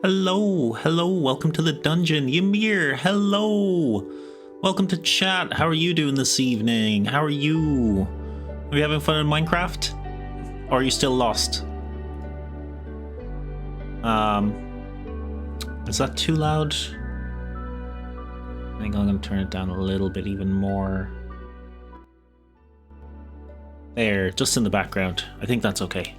Hello, welcome to the dungeon. Ymir, hello. Welcome to chat. How are you doing this evening? How are you? Are you having fun in Minecraft? Or are you still lost? Is that too loud? I think I'm gonna turn it down a little bit even more. There, just in the background. I think that's okay.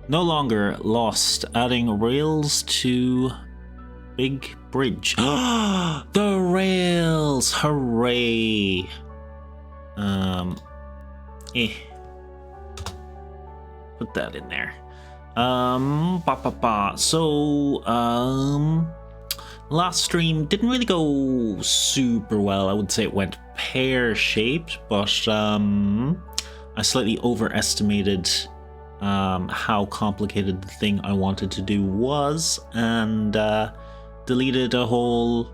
No longer lost. Adding rails to big bridge. The rails! Hooray! Put that in there. So, last stream didn't really go super well. I would say it went pear-shaped, but I slightly overestimated how complicated the thing I wanted to do was, and deleted a whole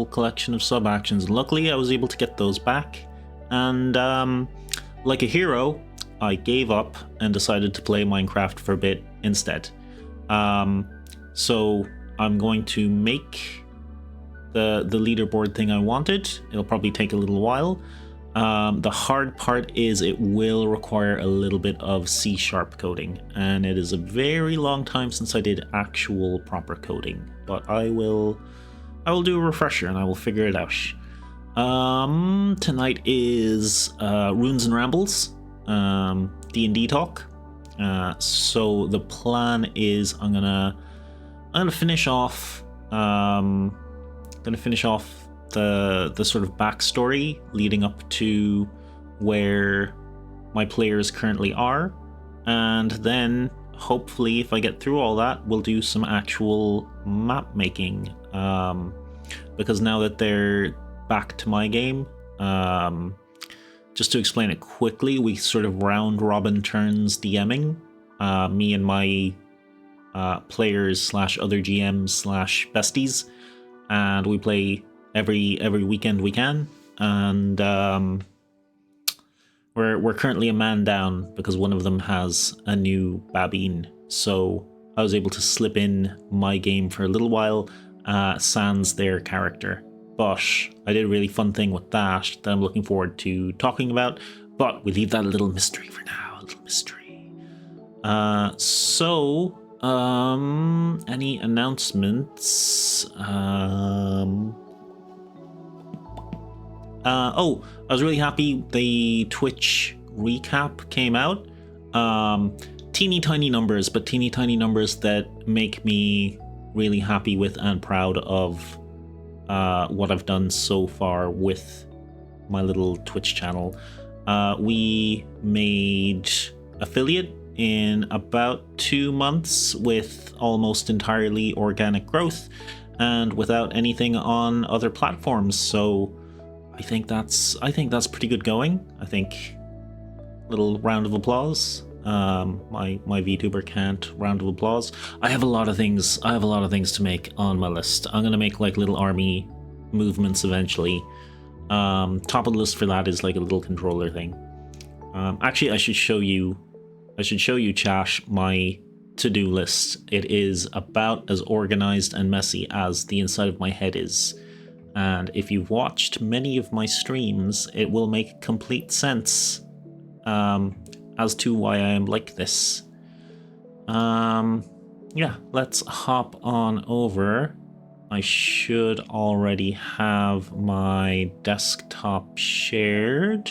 collection of sub-actions. And luckily, I was able to get those back, and like a hero, I gave up and decided to play Minecraft for a bit instead. So I'm going to make the leaderboard thing I wanted. It'll probably take a little while. The hard part is it will require a little bit of C# coding, and it is a very long time since I did actual proper coding, but I will do a refresher and I will figure it out. Tonight is Runes and Rambles D&D talk. So the plan is I'm gonna finish off the sort of backstory leading up to where my players currently are, and then hopefully if I get through all that, we'll do some actual map making, because now that they're back to my game, just to explain it quickly, we sort of round robin turns DMing, me and my players slash other GMs slash besties, and we play every weekend we can, and we're currently a man down because one of them has a new babine, so I was able to slip in my game for a little while, sans their character. But I did a really fun thing with that I'm looking forward to talking about, but we leave that a little mystery for now, a little mystery. Any announcements? Oh, I was really happy the Twitch recap came out. Teeny tiny numbers, but teeny tiny numbers that make me really happy with and proud of what I've done so far with my little Twitch channel. We made affiliate in about 2 months with almost entirely organic growth and without anything on other platforms, so I think that's pretty good going. I think little round of applause. My VTuber can't round of applause. I have a lot of things to make on my list. I'm gonna make like little army movements eventually. Top of the list for that is like a little controller thing. Actually, I should show you chat my to-do list. It is about as organized and messy as the inside of my head is. And if you've watched many of my streams, it will make complete sense as to why I am like this. Yeah, let's hop on over. I should already have my desktop shared,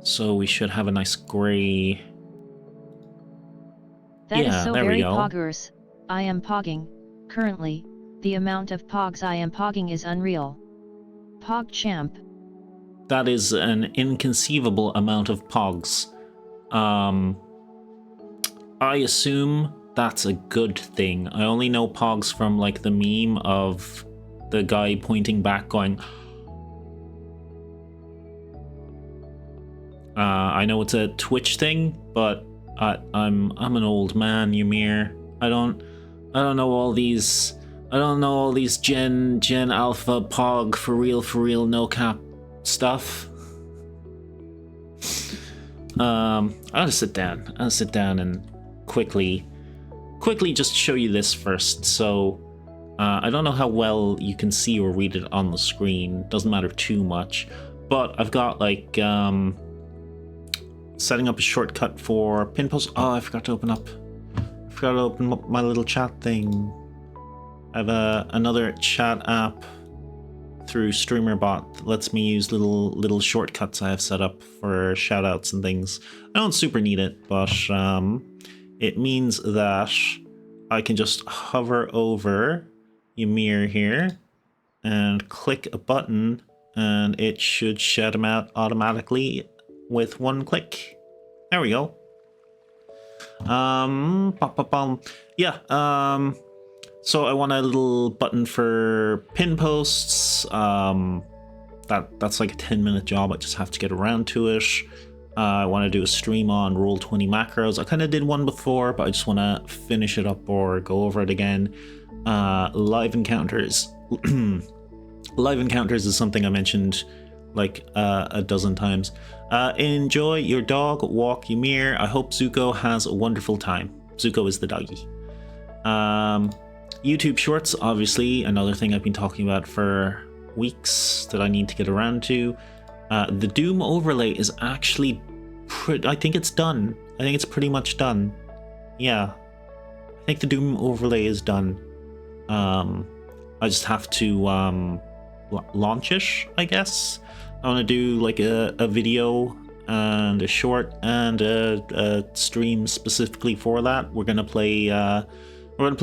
so we should have a nice gray. That is so very poggers. I am pogging. Currently, the amount of pogs I am pogging is unreal. Pog champ. That is an inconceivable amount of pogs. I assume that's a good thing. I only know pogs from like the meme of the guy pointing back going, I know it's a Twitch thing, but I'm an old man, Ymir. I don't know all these Gen Alpha Pog for real no cap stuff. I'll sit down and quickly quickly just show you this first. So I don't know how well you can see or read it on the screen. Doesn't matter too much. But I've got like setting up a shortcut for pin post. Oh, I forgot to open up my little chat thing. I have another chat app through StreamerBot that lets me use little shortcuts I have set up for shoutouts and things. I don't super need it, but it means that I can just hover over Ymir here and click a button, and it should shout him out automatically with one click. There we go. Yeah, so I want a little button for pin posts. That's like a 10-minute job. I just have to get around to it. I want to do a stream on Roll20 macros. I kind of did one before, but I just want to finish it up or go over it again. Live encounters. Live encounters is something I mentioned like a dozen times. Enjoy your dog walk, Ymir. I hope Zuko has a wonderful time. Zuko is the doggy. YouTube Shorts, obviously, another thing I've been talking about for weeks that I need to get around to. The Doom overlay is actually, I think it's done. I think it's pretty much done. Yeah, I think the Doom overlay is done. I just have to launch it, I guess. I want to do like a video and a short and a stream specifically for that. We're gonna play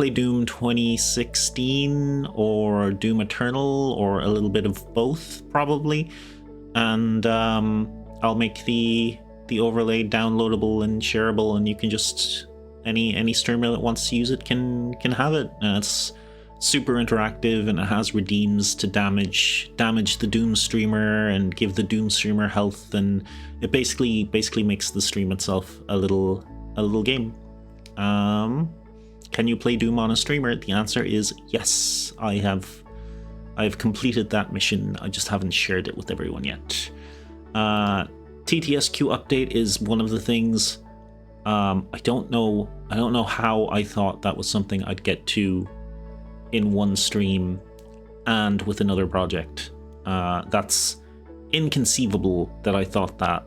Doom 2016 or Doom Eternal or a little bit of both probably, and I'll make the overlay downloadable and shareable, and you can just any streamer that wants to use it can have it. And it's super interactive, and it has redeems to damage the Doom streamer and give the Doom streamer health, and it basically makes the stream itself a little game. Can you play Doom on a streamer? The answer is yes. I've completed that mission. I just haven't shared it with everyone yet. TTSQ update is one of the things. I don't know how I thought that was something I'd get to in one stream and with another project. That's inconceivable that I thought that,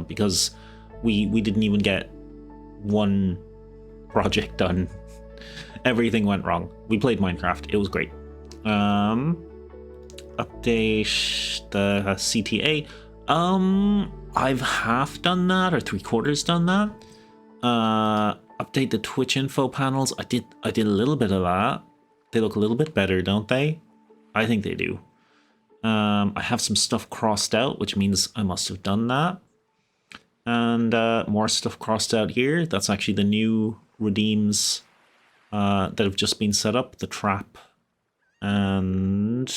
because we didn't even get one project done. Everything went wrong. We played Minecraft. It was great. Update the CTA. I've half done that or 3/4 done that. Update the Twitch info panels. I did a little bit of that. They look a little bit better, don't they? I think they do. I have some stuff crossed out, which means I must have done that. And more stuff crossed out here. That's actually the new redeems that have just been set up. The trap and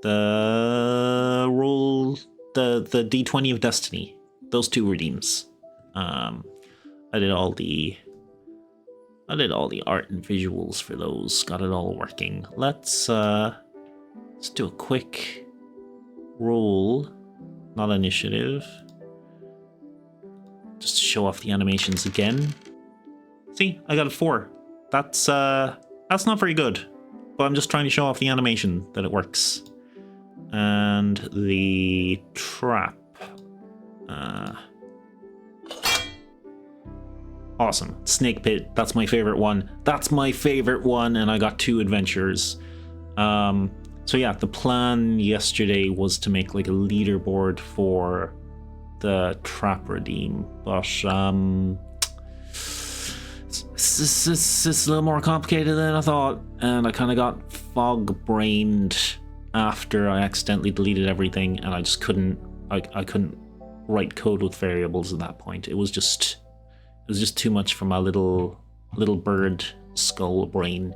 the roll, the D20 of Destiny. Those two redeems. I did all the art and visuals for those. Got it all working. Let's do a quick roll, not initiative, just to show off the animations again. See, I got a 4. That's not very good, but I'm just trying to show off the animation that it works. And the trap. Awesome. Snake Pit, that's my favorite one. And I got 2 adventures. So yeah, the plan yesterday was to make like a leaderboard for the trap redeem, but it's a little more complicated than I thought, and I kind of got fog-brained after I accidentally deleted everything, and I just couldn't write code with variables at that point. It was just too much for my little bird skull brain.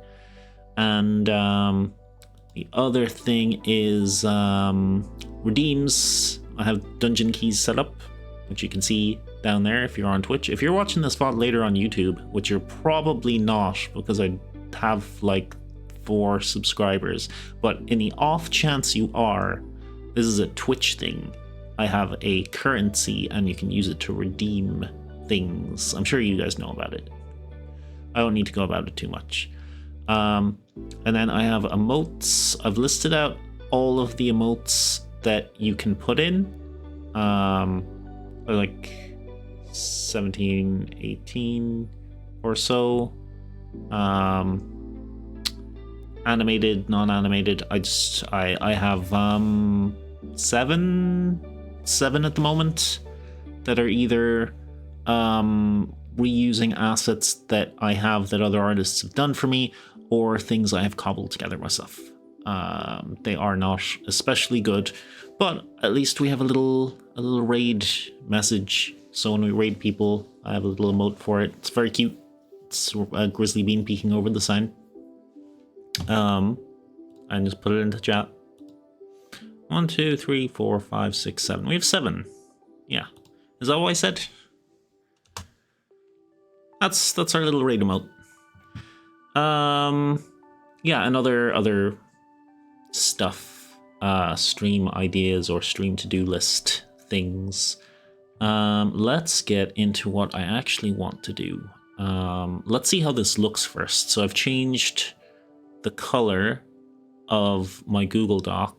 And the other thing is redeems. I have dungeon keys set up, which you can see down there if you're on Twitch. If you're watching this VOD later on YouTube, which you're probably not because I have like 4 subscribers, but in the off chance you are, this is a Twitch thing. I have a currency and you can use it to redeem things. I'm sure you guys know about it. I don't need to go about it too much. And then I have emotes. I've listed out all of the emotes that you can put in. Like 17, 18 or so. Animated, non-animated. I have 7 at the moment that are either reusing assets that I have that other artists have done for me, or things I have cobbled together myself. They are not especially good, but at least we have a little raid message. So when we raid people, I have a little emote for it. It's very cute. It's a grizzly bean peeking over the sign. I just put it into chat. 1, 2, 3, 4, 5, 6, 7. We have 7. Yeah. Is that what I said? That's our little raid emote. Yeah, and other stuff. Stream ideas or stream to-do list things. Let's get into what I actually want to do. Let's see how this looks first. So I've changed the color of my Google Doc,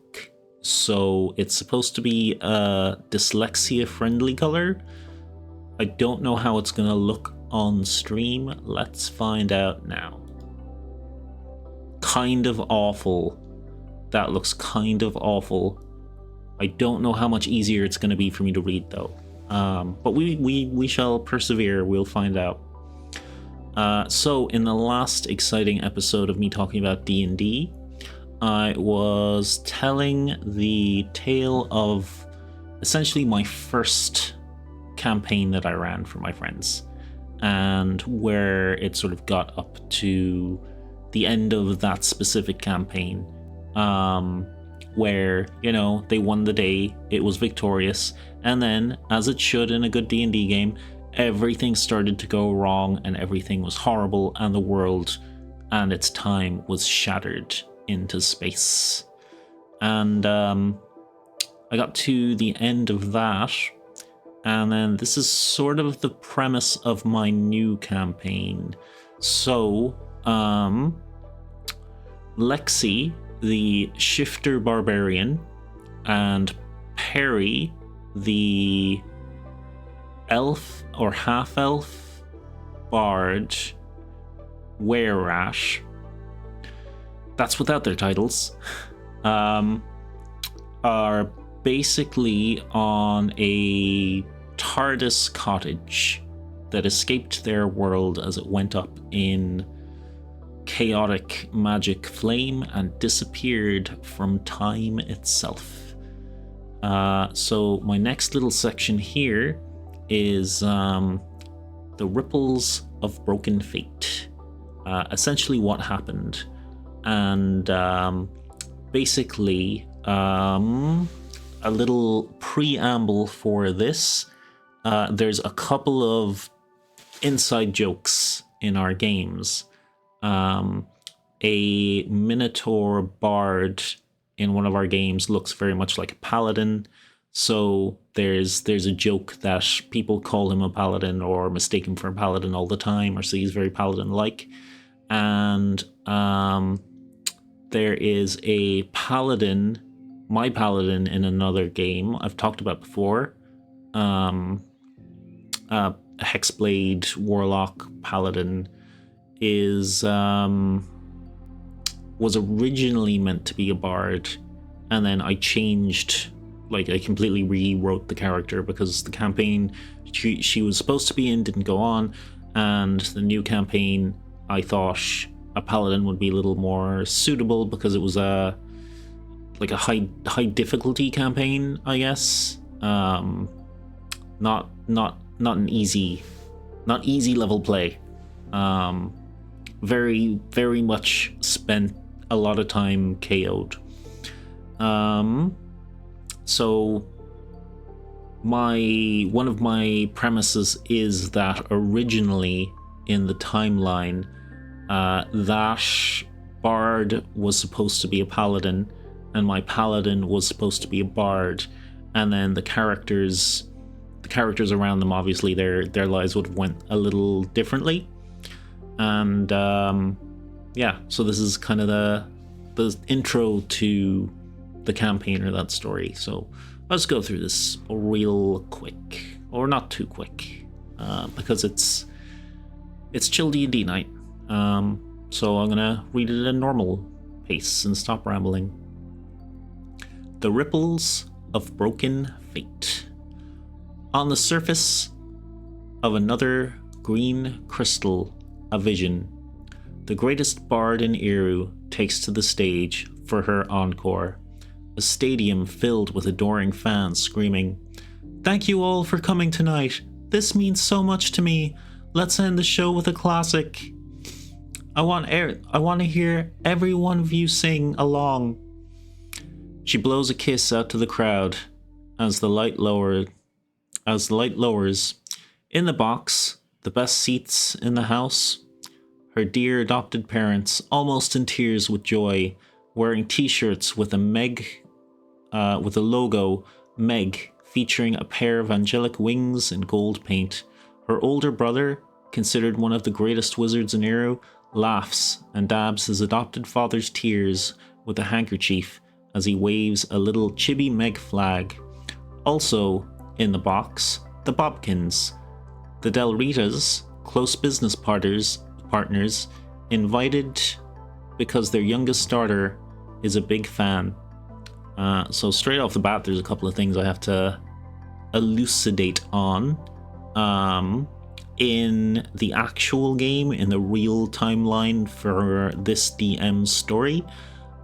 so it's supposed to be a dyslexia-friendly color. I don't know how it's gonna look on stream. Let's find out now. Kind of awful. That looks kind of awful. I don't know how much easier it's gonna be for me to read though. But we shall persevere. We'll find out. So in the last exciting episode of me talking about D&D, I was telling the tale of essentially my first campaign that I ran for my friends, and where it sort of got up to the end of that specific campaign, where, you know, they won the day, it was victorious, and then, as it should in a good D&D game, everything started to go wrong and everything was horrible and the world and its time was shattered into space. And I got to the end of that, and then this is sort of the premise of my new campaign. So Lexi, the shifter barbarian, and Perry, the elf or half-elf bard were-rash, that's without their titles, are basically on a TARDIS cottage that escaped their world as it went up in chaotic magic flame and disappeared from time itself. So my next little section here is the ripples of broken fate. Essentially what happened. And basically a little preamble for this. There's a couple of inside jokes in our games. A Minotaur bard in one of our games looks very much like a paladin. So there's a joke that people call him a paladin or mistake him for a paladin all the time, or say he's very paladin-like. And there is a paladin, my paladin in another game I've talked about before. Hexblade Warlock paladin is was originally meant to be a bard, and then I changed, like I completely rewrote the character because the campaign she was supposed to be in didn't go on, and the new campaign I thought a paladin would be a little more suitable because it was a high difficulty campaign, I guess. Not an easy level play. Very, very much spent a lot of time KO'd. So one of my premises is that originally in the timeline, that bard was supposed to be a paladin, and my paladin was supposed to be a bard, and then the characters around them, obviously their lives would have went a little differently. And yeah, so this is kind of the intro to the campaign or that story. So let's go through this real quick, or not too quick, because it's chill D&D night. So I'm gonna read it at a normal pace and stop rambling. The ripples of broken fate. On the surface of another green crystal, a vision. The greatest bard in Eru takes to the stage for her encore. A stadium filled with adoring fans screaming, "Thank you all for coming tonight. This means so much to me. Let's end the show with a classic. I want to hear every one of you sing along." She blows a kiss out to the crowd as the light lowers. In the box, the best seats in the house, her dear adopted parents, almost in tears with joy, wearing t-shirts with a logo, Meg, featuring a pair of angelic wings in gold paint. Her older brother, considered one of the greatest wizards in Eru, laughs and dabs his adopted father's tears with a handkerchief as he waves a little chibi Meg flag. Also in the box, the Bobkins, the Del Ritas, close business partners, invited because their youngest daughter is a big fan. So straight off the bat, there's a couple of things I have to elucidate on. In the actual game, in the real timeline for this DM story,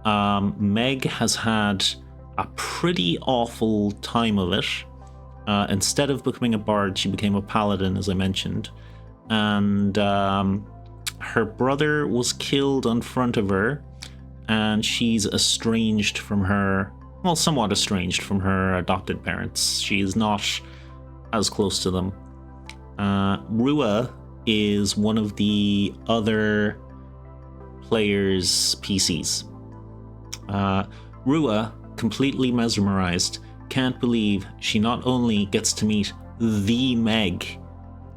Meg has had a pretty awful time of it. Instead of becoming a bard, she became a paladin, as I mentioned. And her brother was killed in front of her, and she's estranged from her, well, somewhat estranged from her adopted parents. She is not as close to them. Rua is one of the other players' PCs. Rua, completely mesmerized, can't believe she not only gets to meet the Meg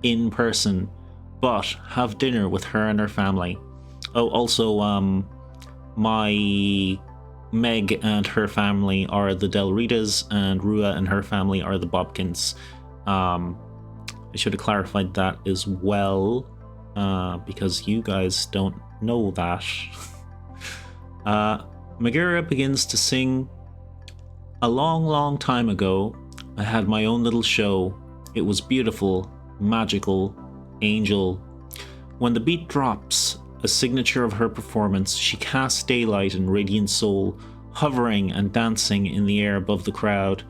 in person, but have dinner with her and her family. Oh, also, my Meg and her family are the Del Ritas, and Rua and her family are the Bobkins. I should have clarified that as well, because you guys don't know that. Megara begins to sing. A long, long time ago, I had my own little show. It was beautiful, magical, angel. When the beat drops, a signature of her performance, she casts daylight and radiant soul, hovering and dancing in the air above the crowd.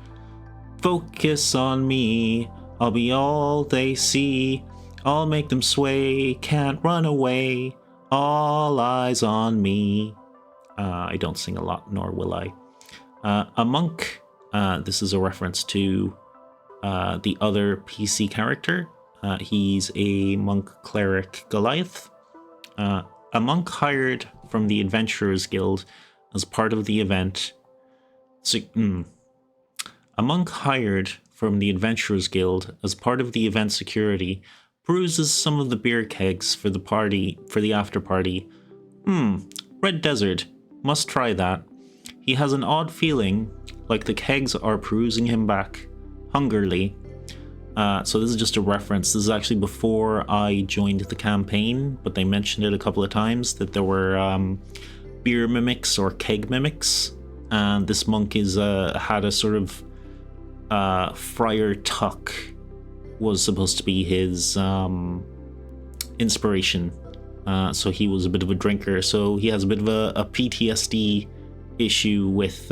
Focus on me, I'll be all they see. I'll make them sway, can't run away. All eyes on me. I don't sing a lot, nor will I. A monk, this is a reference to the other PC character. He's a monk cleric Goliath. A monk hired from the Adventurers Guild as part of the event. A monk hired from the Adventurers Guild as part of the event security bruises some of the beer kegs for the after party. Red Desert. Must try that. He has an odd feeling like the kegs are perusing him back, hungrily. So this is just a reference. This is actually before I joined the campaign, but they mentioned it a couple of times that there were beer mimics or keg mimics, and this monk had a sort of Friar Tuck was supposed to be his inspiration. So he was a bit of a drinker. So he has a bit of a PTSD issue with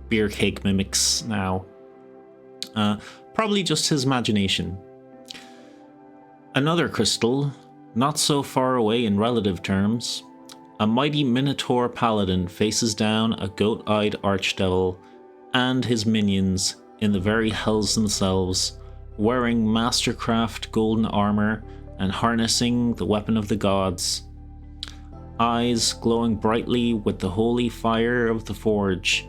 beer keg mimics now. Probably just his imagination. Another crystal, not so far away in relative terms. A mighty Minotaur paladin faces down a goat-eyed archdevil and his minions in the very hells themselves, wearing mastercraft golden armor and harnessing the weapon of the gods. Eyes glowing brightly with the holy fire of the forge.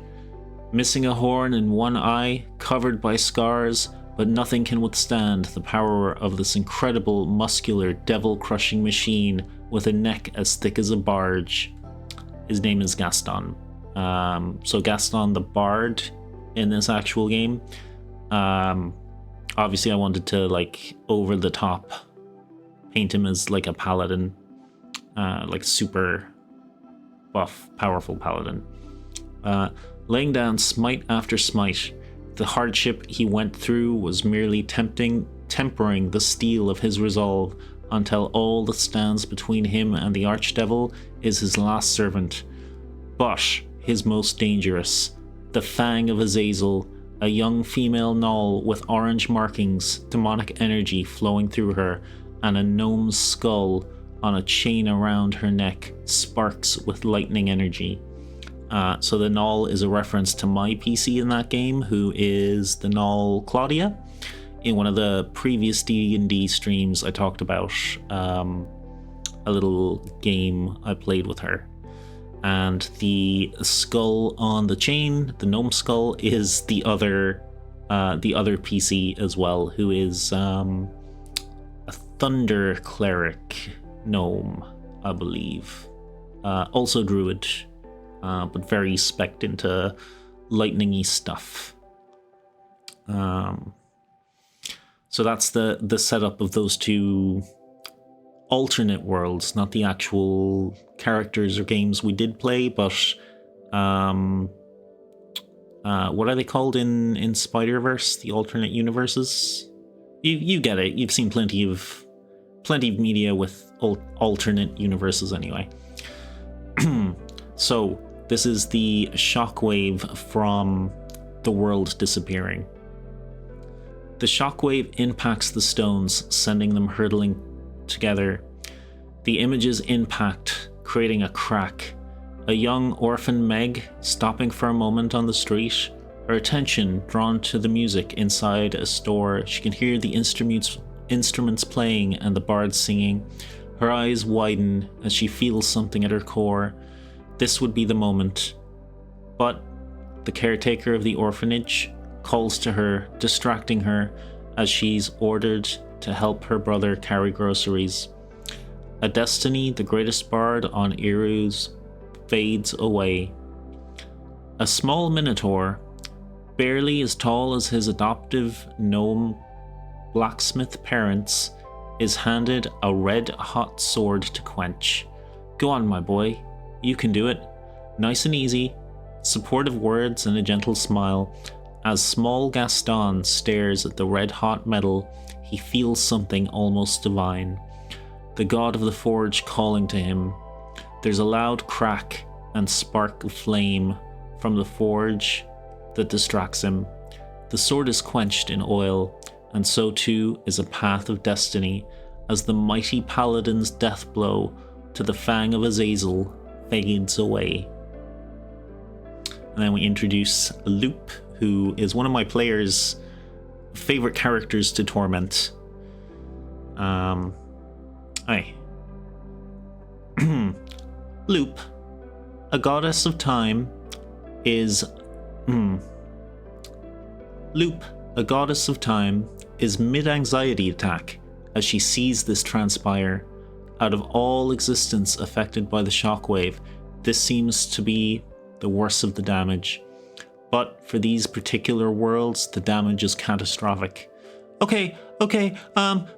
Missing a horn in one eye, covered by scars, but nothing can withstand the power of this incredible, muscular, devil-crushing machine with a neck as thick as a barge. His name is Gaston. So Gaston the Bard in this actual game. Obviously I wanted to, like, over the top paint him as like a paladin, like super buff, powerful paladin. Laying down smite after smite, the hardship he went through was merely tempering the steel of his resolve, until all that stands between him and the archdevil is his last servant, but his most dangerous, the Fang of Azazel, a young female gnoll with orange markings, demonic energy flowing through her, and a gnome's skull on a chain around her neck sparks with lightning energy. So the gnoll is a reference to my PC in that game, who is the gnoll Claudia. In one of the previous D&D streams, I talked about a little game I played with her. And the skull on the chain, the gnome skull, is the other PC as well, who is a thunder cleric gnome, I believe. Also druid, but very specced into lightning-y stuff. So that's the setup of those two alternate worlds, not the actual characters or games we did play, but what are they called in Spider-Verse? The alternate universes? You get it. You've seen plenty of media with alternate universes anyway. So this is the shockwave from the world disappearing. The shockwave impacts the stones, sending them hurtling together. The images impact, creating a crack. A young orphan Meg stopping for a moment on the street, her attention drawn to the music inside a store. She can hear the instruments playing and the bards singing. Her eyes widen as she feels something at her core. This would be the moment. But the caretaker of the orphanage calls to her, distracting her as she's ordered to help her brother carry groceries. A destiny, the greatest bard on Irus, fades away. A small minotaur, barely as tall as his adoptive gnome blacksmith parents, is handed a red-hot sword to quench. Go on, my boy. You can do it. Nice and easy. Supportive words and a gentle smile. As small Gaston stares at the red-hot metal, he feels something almost divine. The god of the forge calling to him. There's a loud crack and spark of flame from the forge that distracts him. The sword is quenched in oil, and so too is a path of destiny, as the mighty paladin's death blow to the Fang of Azazel fades away. And then we introduce Loop, who is one of my players' favorite characters to torment. Loop, a goddess of time, is Loop, a goddess of time, is mid-anxiety attack as she sees this transpire. Out of all existence affected by the shockwave, this seems to be the worst of the damage. But for these particular worlds, the damage is catastrophic. Okay,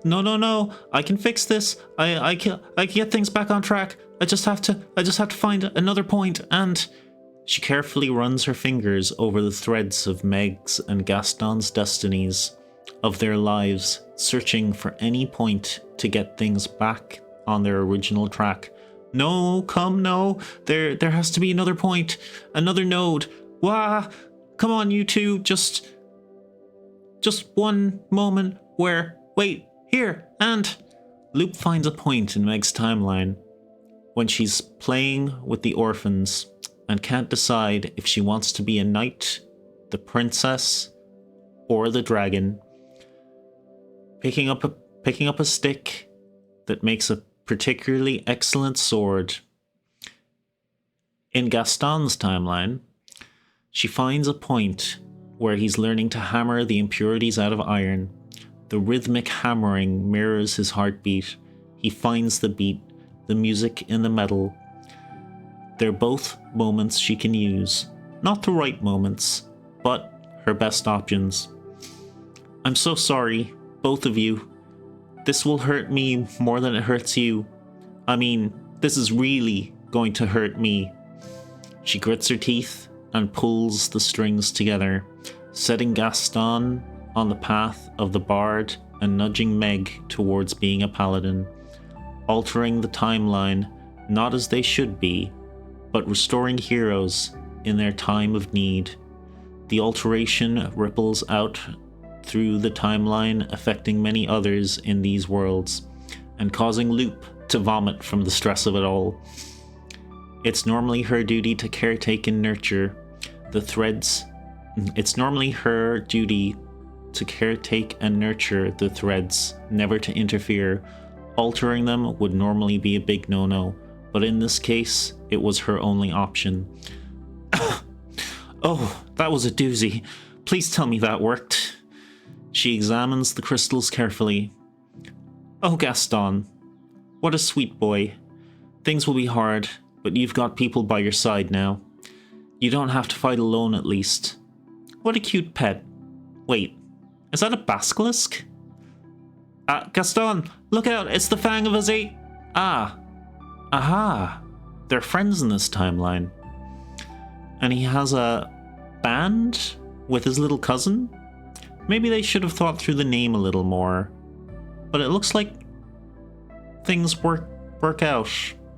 no, I can fix this. I can get things back on track. I just have to find another point. And she carefully runs her fingers over the threads of Meg's and Gaston's destinies, of their lives, searching for any point to get things back on their original track. No, there has to be another point, another node. Wah! Come on, you two, just one moment where, wait, here, and Loop finds a point in Meg's timeline when she's playing with the orphans and can't decide if she wants to be a knight, the princess, or the dragon. Picking up a stick that makes a particularly excellent sword. In Gaston's timeline, she finds a point where he's learning to hammer the impurities out of iron. The rhythmic hammering mirrors his heartbeat. He finds the beat, the music in the metal. They're both moments she can use. Not the right moments, but her best options. I'm so sorry, both of you. This will hurt me more than it hurts you. I mean, this is really going to hurt me. She grits her teeth and pulls the strings together, setting Gaston on the path of the bard and nudging Meg towards being a paladin, altering the timeline, not as they should be, but restoring heroes in their time of need. The alteration ripples out through the timeline, affecting many others in these worlds, and causing Loop to vomit from the stress of it all. It's normally her duty to caretake and nurture the threads. It's normally her duty to caretake and nurture the threads, never to interfere. Altering them would normally be a big no-no, but in this case, it was her only option. Oh, that was a doozy. Please tell me that worked. She examines the crystals carefully. Oh, Gaston, what a sweet boy. Things will be hard, but you've got people by your side now. You don't have to fight alone, at least. What a cute pet. Wait, is that a basilisk? Gaston, look out, it's the Fang of Azay. Aha. They're friends in this timeline. And he has a band with his little cousin? Maybe they should have thought through the name a little more. But it looks like things work out,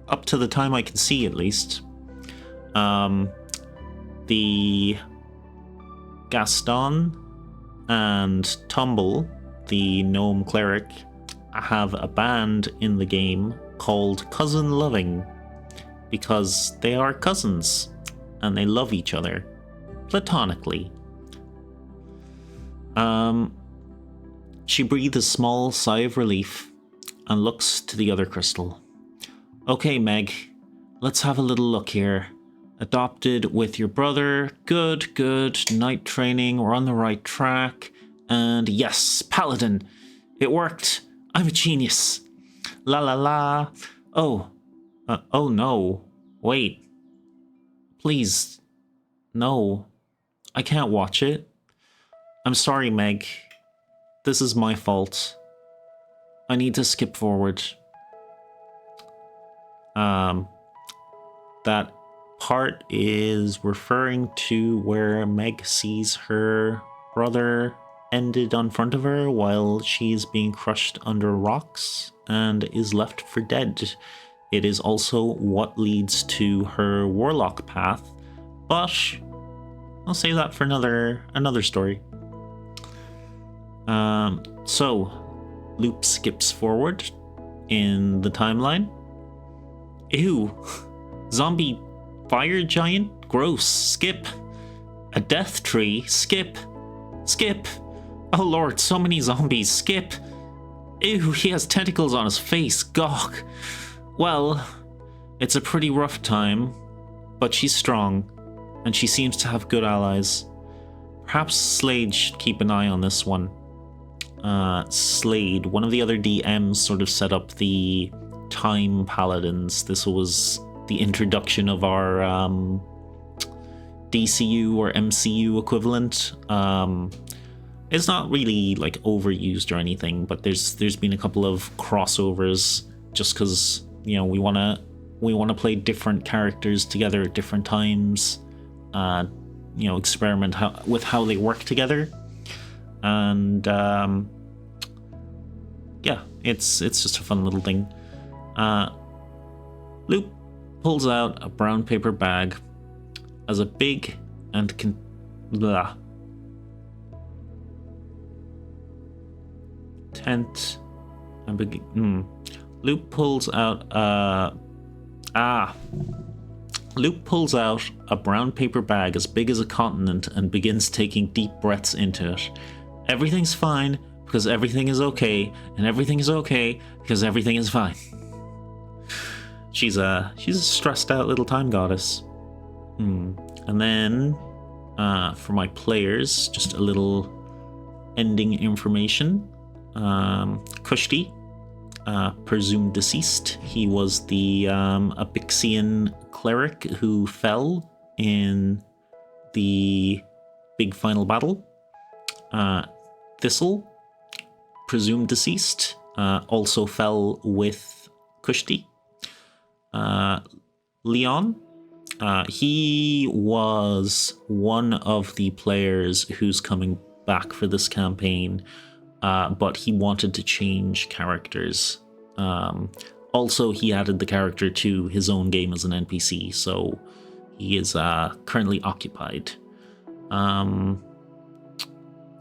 up to the time I can see, at least. The Gaston and Tumble, the gnome cleric, have a band in the game called Cousin Loving, because they are cousins and they love each other platonically. She breathes a small sigh of relief and looks to the other crystal. Okay, Meg, let's have a little look here. Adopted with your brother. Good. Night training. We're on the right track. And yes, Paladin. It worked. I'm a genius. La la la. Oh. Oh no. Wait. Please. No. I can't watch it. I'm sorry, Meg. This is my fault. I need to skip forward. That part is referring to where Meg sees her brother ended in front of her while she's being crushed under rocks and is left for dead. It is also what leads to her warlock path, but I'll save that for another story. So Loop skips forward in the timeline. Ew, zombie fire giant? Gross. Skip. A death tree? Skip. Oh lord, so many zombies. Skip. Ew, he has tentacles on his face. Gawk. Well, it's a pretty rough time, but she's strong, and she seems to have good allies. Perhaps Slade should keep an eye on this one. Slade, one of the other DMs, sort of set up the Time Paladins. This was the introduction of our DCU or MCU equivalent. It's not really like overused or anything, but there's been a couple of crossovers just because, you know, we want to play different characters together at different times. You know, experiment with how they work together. And yeah, it's just a fun little thing. Loop pulls out a brown paper bag as a big and tent and big. Loop pulls out Luke pulls out a brown paper bag as big as a continent and begins taking deep breaths into it. Everything's fine because everything is okay, and everything is okay because everything is fine. She's a stressed out little time goddess. And then for my players, just a little ending information. Kushti, presumed deceased. He was the Abixian cleric who fell in the big final battle. Thistle, presumed deceased, also fell with Kushti. Leon, he was one of the players who's coming back for this campaign, but he wanted to change characters. Also, he added the character to his own game as an NPC, so he is currently occupied.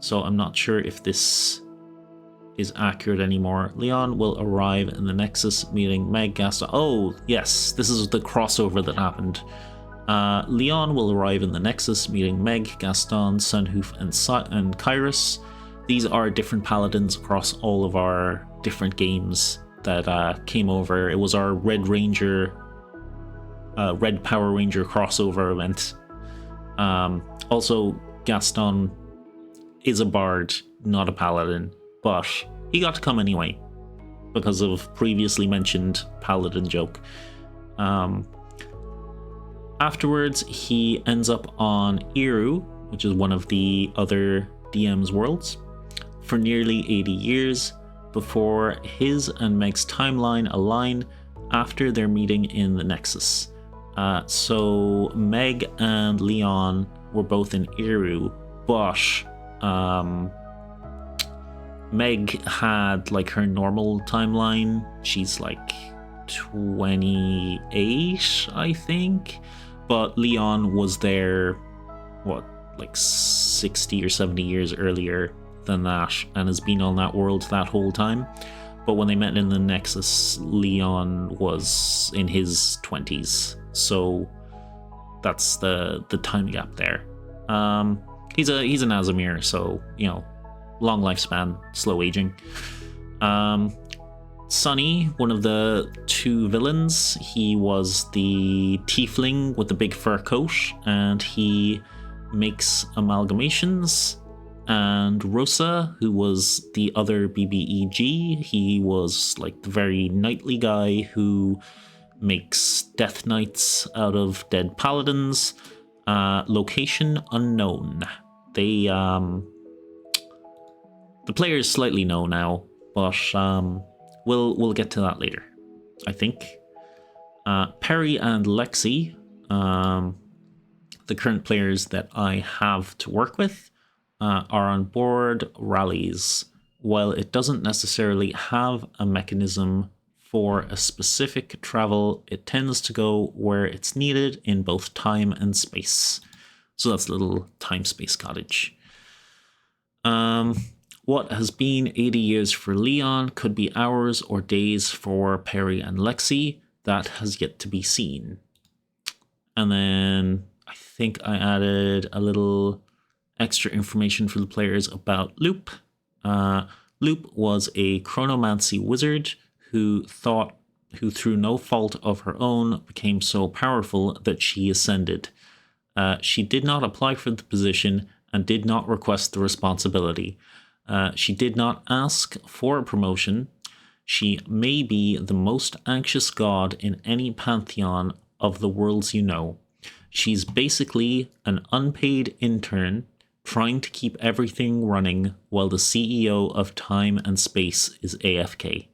So I'm not sure if this is accurate anymore. Leon will arrive in the Nexus meeting Meg, Gaston. Oh, yes, this is the crossover that happened. Leon will arrive in the Nexus meeting Meg, Gaston, Sunhoof, and Kyrus. These are different paladins across all of our different games that came over. It was our Red Power Ranger crossover event. Also, Gaston is a bard, not a paladin, but he got to come anyway because of previously mentioned paladin joke. Afterwards, he ends up on Eru, which is one of the other DM's worlds, for nearly 80 years before his and Meg's timeline align after their meeting in the Nexus. So Meg and Leon were both in Eru, but Meg had like her normal timeline. She's like 28, I think. But Leon was there, like 60 or 70 years earlier than that, and has been on that world that whole time. But when they met in the Nexus, Leon was in his 20s. So that's the time gap there. He's an Azamir, so, long lifespan, slow aging. Sonny, one of the two villains, he was the tiefling with the big fur coat, and he makes amalgamations. And Rosa, who was the other BBEG, he was like the very knightly guy who makes death knights out of dead paladins. Location unknown. The players slightly know now, but we'll get to that later, I think. Perry and Lexi, the current players that I have to work with, are on board rallies. While it doesn't necessarily have a mechanism for a specific travel, it tends to go where it's needed in both time and space. So that's a little time-space cottage. What has been 80 years for Leon could be hours or days for Perry and Lexi. That has yet to be seen. And then I think I added a little extra information for the players about Loop. Loop was a chronomancy wizard who through no fault of her own became so powerful that she ascended. She did not apply for the position and did not request the responsibility. She did not ask for a promotion. She may be the most anxious god in any pantheon of the worlds you know. She's basically an unpaid intern trying to keep everything running while the CEO of time and space is AFK.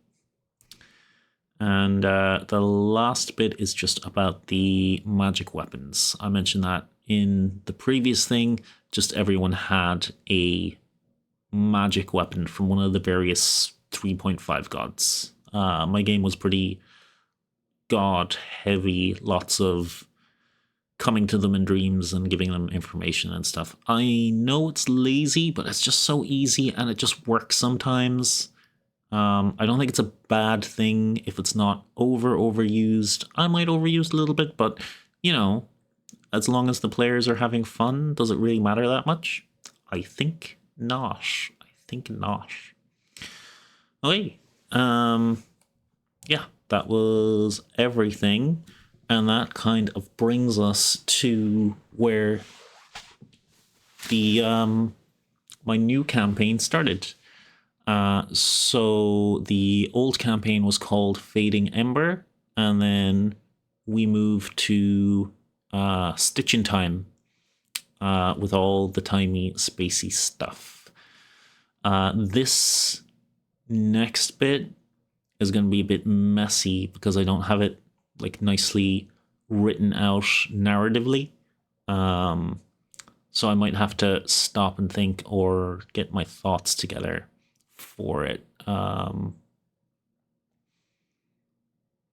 And the last bit is just about the magic weapons. I mentioned that in the previous thing. Just everyone had a magic weapon from one of the various 3.5 gods. My game was pretty god heavy, lots of coming to them in dreams and giving them information and stuff. I know it's lazy, but it's just so easy and it just works sometimes. I don't think it's a bad thing if it's not overused. I might overuse a little bit, but as long as the players are having fun, does it really matter that much? I think not. Okay. Yeah, that was everything. And that kind of brings us to where the my new campaign started. So the old campaign was called Fading Ember, and then we moved to Stitch in Time with all the timey, spacey stuff. This next bit is going to be a bit messy because I don't have it like nicely written out narratively. So I might have to stop and think or get my thoughts together for it.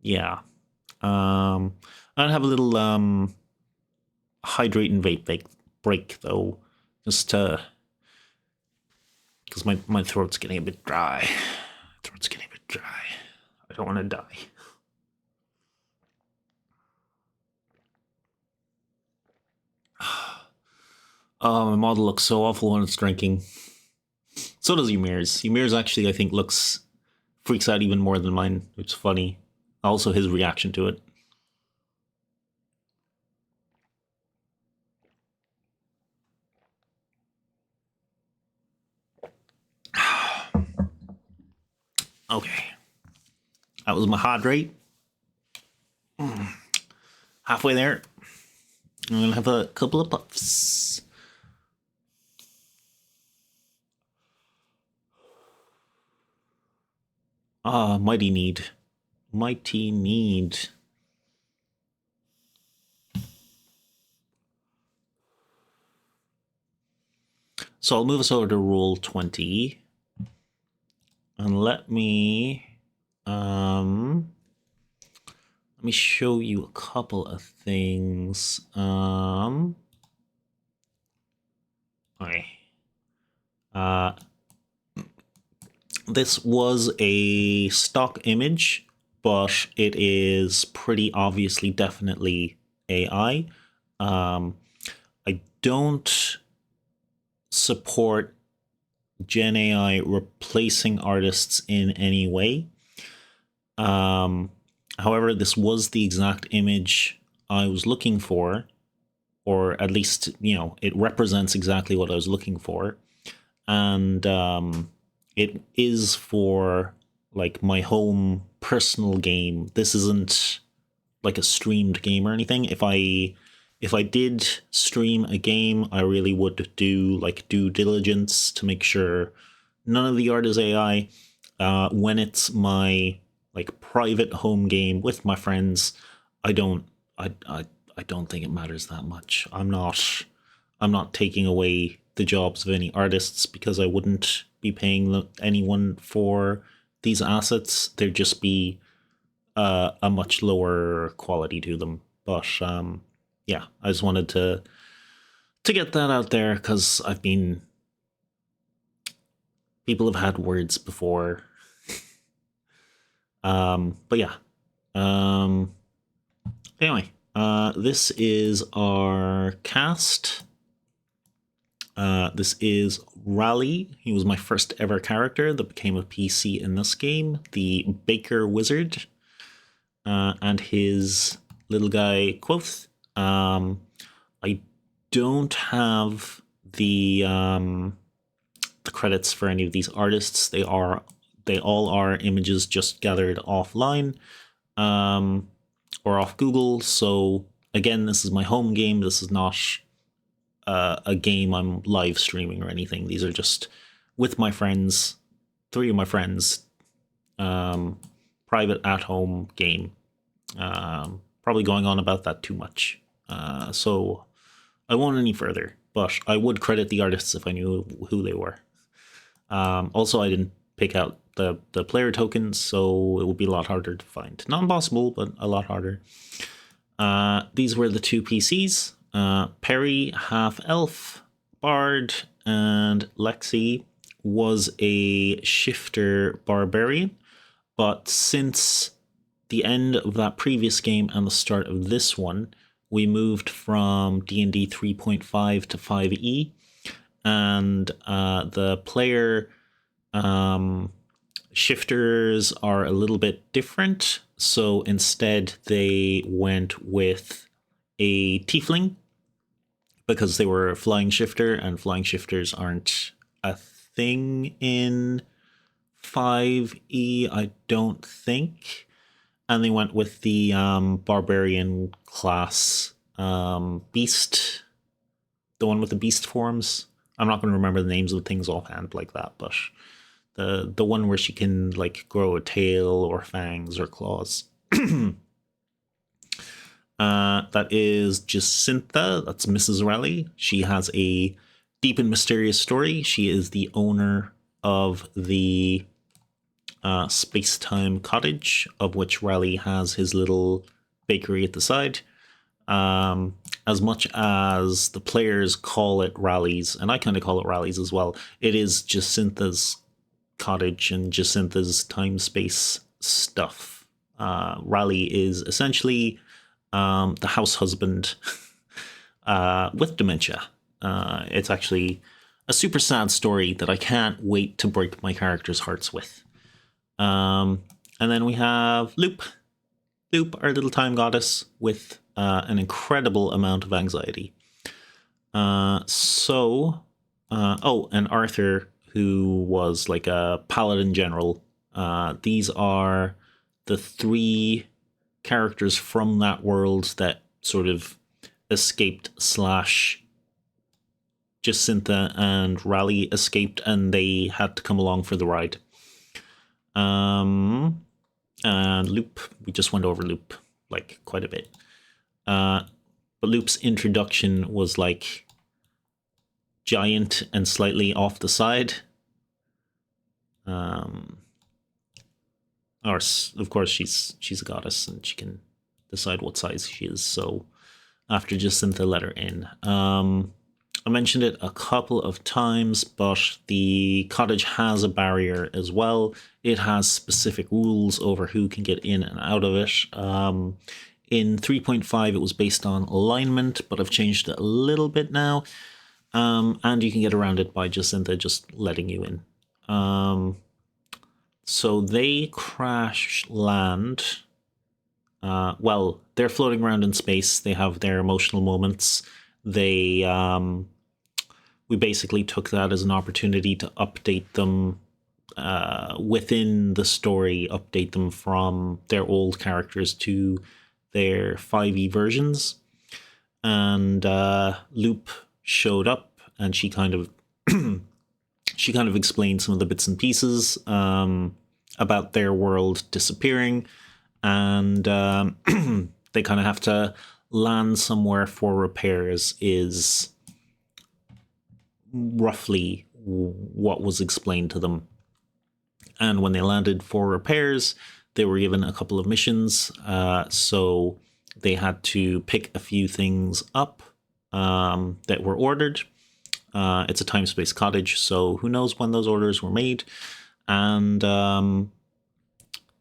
Yeah. I'll have a little hydrate and vape break though, just to because my throat's getting a bit dry. Throat's getting a bit dry. I don't want to die. Oh, my model looks so awful when it's drinking. So does Ymir's. Ymir's actually, I think, freaks out even more than mine, which is funny. Also, his reaction to it. Okay. That was my hydrate. Halfway there. I'm going to have a couple of puffs. Mighty need. Mighty need. So I'll move us over to roll 20. And let me show you a couple of things. Okay. This was a stock image, but it is pretty obviously definitely AI. I don't support Gen AI replacing artists in any way. However, this was the exact image I was looking for, or at least, it represents exactly what I was looking for. And it is for like my home personal game. This isn't like a streamed game or anything. If I did stream a game, I really would do like due diligence to make sure none of the art is AI. When it's my like private home game with my friends, I don't think it matters that much. I'm not taking away the jobs of any artists because I wouldn't be paying anyone for these assets. There'd just be a much lower quality to them. But yeah, I just wanted to get that out there because people have had words before. But yeah. Anyway, this is our cast. This is Raleigh. He was my first ever character that became a PC in this game, the Baker Wizard, and his little guy Quoth. I don't have the credits for any of these artists. They all are images just gathered offline, or off Google. So again, this is my home game. This is not a game I'm live streaming or anything. These are just with my friends, 3 of my friends, private at-home game. Probably going on about that too much. So I won't any further, but I would credit the artists if I knew who they were. Also, I didn't pick out the player tokens, so it would be a lot harder to find. Not impossible, but a lot harder. These were the 2 PCs. Perry, half elf, bard, and Lexi was a shifter barbarian. But since the end of that previous game and the start of this one, we moved from D&D 3.5 to 5e, and the player shifters are a little bit different. So instead, they went with a tiefling because they were a flying shifter, and flying shifters aren't a thing in 5e, I don't think. And they went with the barbarian class beast, the one with the beast forms. I'm not going to remember the names of things offhand like that, but the one where she can like grow a tail or fangs or claws. That is Jacintha. That's Mrs. Raleigh. She has a deep and mysterious story. She is the owner of the space-time cottage, of which Raleigh has his little bakery at the side. As much as the players call it Raleigh's, and I kind of call it Raleigh's as well, it is Jacintha's cottage and Jacintha's time-space stuff. Raleigh is essentially the house husband with dementia. It's actually a super sad story that I can't wait to break my characters' hearts with. And then we have Loop. Loop, our little time goddess, with an incredible amount of anxiety. And Arthur, who was like a paladin general. These are the three characters from that world that sort of escaped / Jacintha and Raleigh escaped, and they had to come along for the ride. And Loop, we just went over Loop like quite a bit. But Loop's introduction was like giant and slightly off the side. Of course, she's a goddess and she can decide what size she is. So after Jacintha let her in. I mentioned it a couple of times, but the cottage has a barrier as well. It has specific rules over who can get in and out of it. In 3.5, it was based on alignment, but I've changed it a little bit now. And you can get around it by Jacintha just letting you in. So they crash land. Well, they're floating around in space. They have their emotional moments. We basically took that as an opportunity to update them within the story, update them from their old characters to their 5e versions. And Loop showed up, and she kind of explained some of the bits and pieces about their world disappearing, and they kind of have to land somewhere for repairs is roughly what was explained to them. And when they landed for repairs, they were given a couple of missions. So they had to pick a few things up that were ordered. It's a time-space cottage, so who knows when those orders were made. And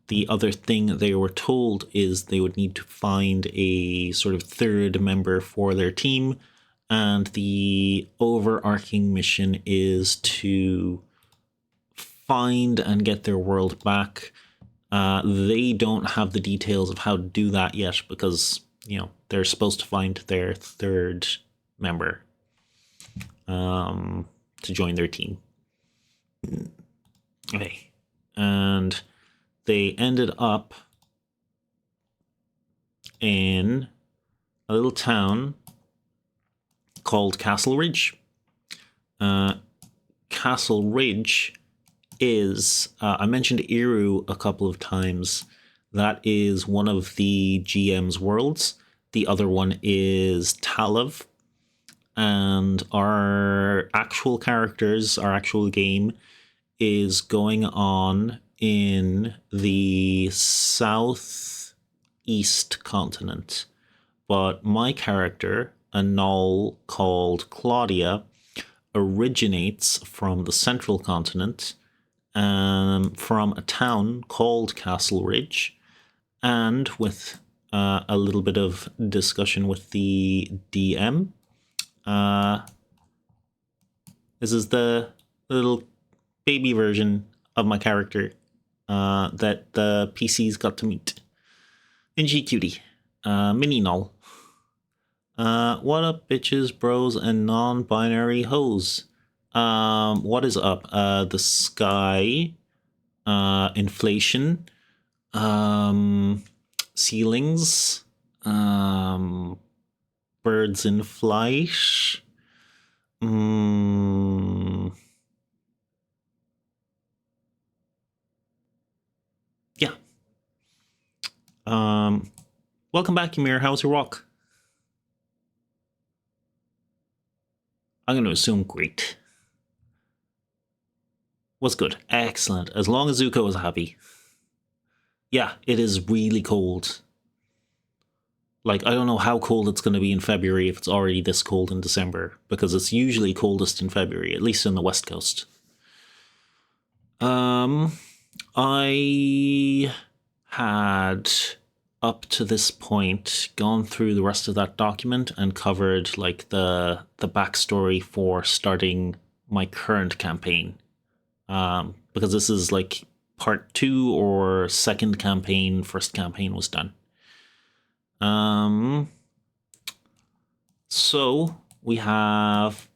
the other thing they were told is they would need to find a sort of third member for their team. And the overarching mission is to find and get their world back. They don't have the details of how to do that yet because, they're supposed to find their third member to join their team. Okay. And they ended up in a little town called Castle Ridge. Castle Ridge is, I mentioned Iru a couple of times. That is one of the GM's worlds. The other one is Talav. And our actual characters, our actual game, is going on in the southeast continent. But my character, a Null called Claudia, originates from the central continent, from a town called Castle Ridge, and with a little bit of discussion with the DM. This is the little baby version of my character that the PCs got to meet. NG Cutie, Mini Null. What up, bitches, bros, and non-binary hoes? What is up? The sky, inflation, ceilings, birds in flight, yeah. Welcome back, Ymir. How's your walk? I'm going to assume great. Was good. Excellent. As long as Zuko is happy. Yeah, it is really cold. Like, I don't know how cold it's going to be in February if it's already this cold in December, because it's usually coldest in February, at least in the West Coast. I had, up to this point, gone through the rest of that document and covered, like, the backstory for starting my current campaign. Because this is, like, part 2 or second campaign, first campaign was done. So we have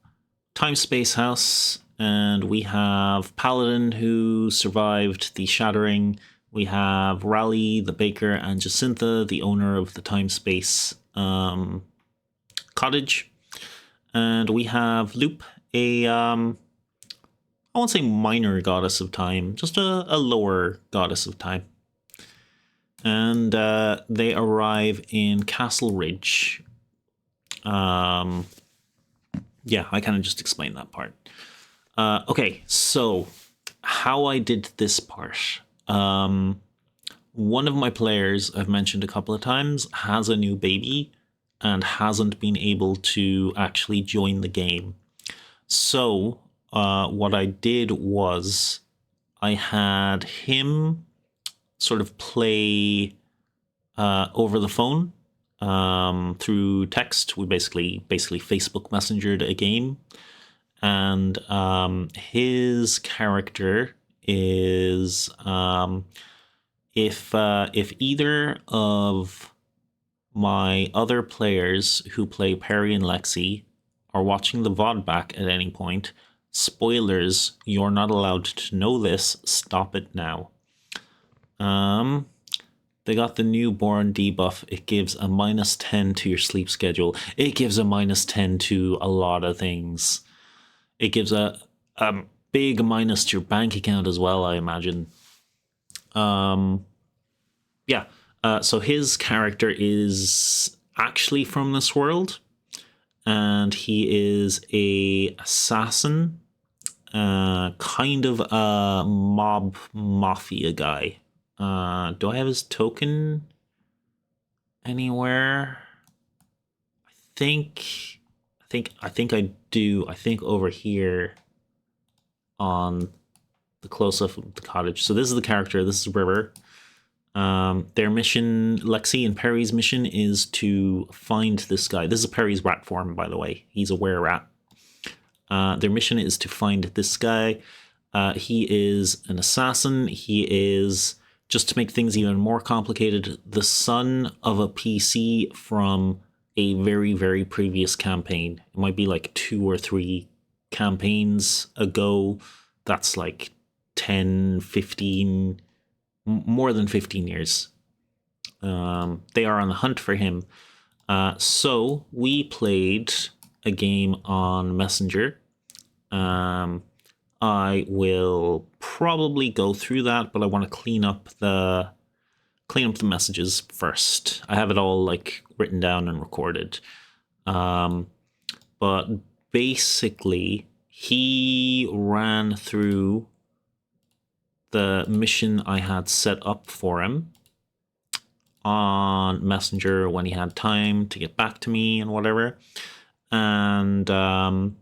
Time Space House, and we have Paladin who survived the Shattering. We have Raleigh, the baker, and Jacintha, the owner of the Time Space cottage. And we have Loop, a I won't say minor goddess of time, just a lower goddess of time. And they arrive in Castle Ridge. Yeah, I kind of just explained that part. Okay, so how I did this part. One of my players, I've mentioned a couple of times, has a new baby and hasn't been able to actually join the game. So what I did was I had him sort of play over the phone through text. We basically Facebook Messengered a game, and his character is if either of my other players who play Perry and Lexi are watching the VOD back at any point, spoilers, you're not allowed to know this, stop it now. They got the newborn debuff. It gives a -10 to your sleep schedule. It gives a -10 to a lot of things. It gives a big minus to your bank account as well, I imagine. Yeah. So his character is actually from this world, and he is a assassin, kind of a mob mafia guy. Do I have his token anywhere? I think I do. I think over here on the close-up of the cottage. So this is the character. This is River. Their mission, Lexi and Perry's mission, is to find this guy. This is Perry's rat form, by the way. He's a were-rat. Their mission is to find this guy. He is an assassin. He is, just to make things even more complicated, the son of a PC from a very, very previous campaign. It might be like 2 or 3 campaigns ago. That's like 10, 15, more than 15 years. They are on the hunt for him. So we played a game on Messenger. I will probably go through that, but I want to clean up the messages first. I have it all like written down and recorded. But basically, he ran through the mission I had set up for him on Messenger when he had time to get back to me and whatever. And the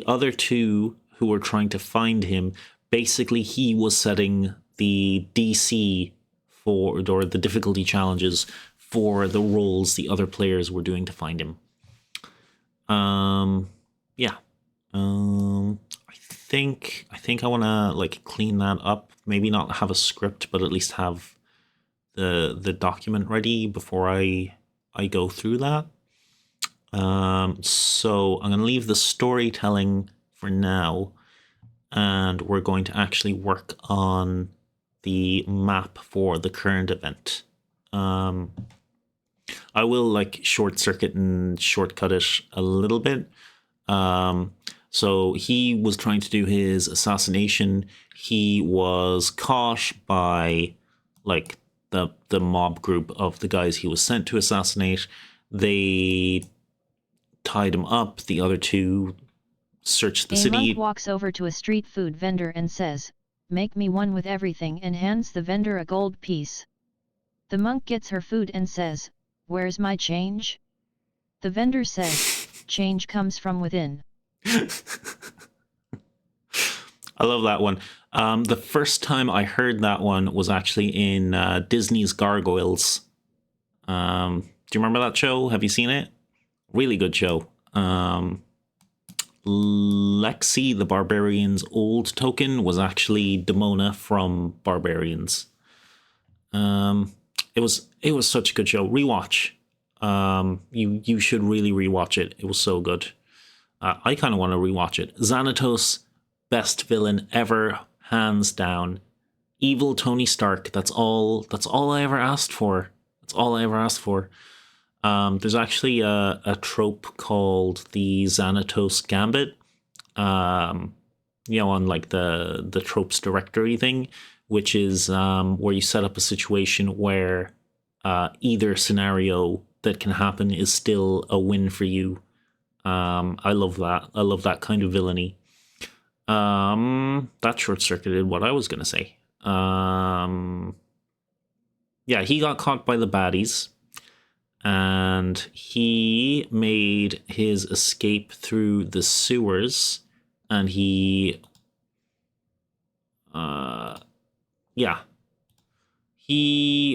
other 2 who were trying to find him, basically he was setting the DC for, or the difficulty challenges for the roles the other players were doing to find him. Yeah. I think I want to like clean that up. Maybe not have a script, but at least have the document ready before I go through that. So I'm going to leave the storytelling for now, and we're going to actually work on the map for the current event. I will like short circuit and shortcut it a little bit. So he was trying to do his assassination. He was caught by like the mob group of the guys he was sent to assassinate. They tied him up. The other two searched the city. A monk walks over to a street food vendor and says, "Make me one with everything," and hands the vendor a gold piece. The monk gets her food and says, "Where's my change?" The vendor says, "Change comes from within." I love that one. The first time I heard that one was actually in Disney's Gargoyles. Do you remember that show? Have you seen it? Really good show. Lexi, the Barbarian's old token, was actually Demona from Barbarians. It was such a good show. Rewatch. You should really rewatch it. It was so good. I kind of want to rewatch it. Xanatos, best villain ever, hands down. Evil Tony Stark. That's all I ever asked for. That's all I ever asked for. There's actually a trope called the Xanatos Gambit. On like the tropes directory thing, which is where you set up a situation where either scenario that can happen is still a win for you. I love that. I love that kind of villainy. That short-circuited what I was going to say. Yeah, he got caught by the baddies, and he made his escape through the sewers, and he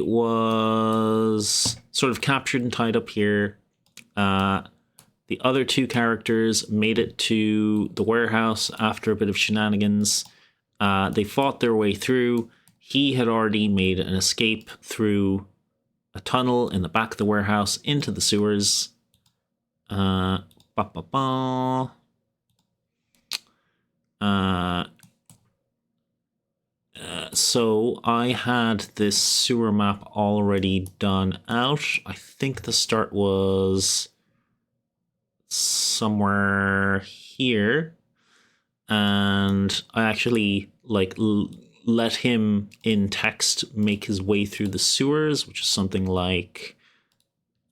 was sort of captured and tied up here. The other two characters made it to the warehouse after a bit of shenanigans. They fought their way through. He had already made an escape through a tunnel in the back of the warehouse into the sewers. So I had this sewer map already done out. I think the start was somewhere here, and I actually like let him in text make his way through the sewers, which is something like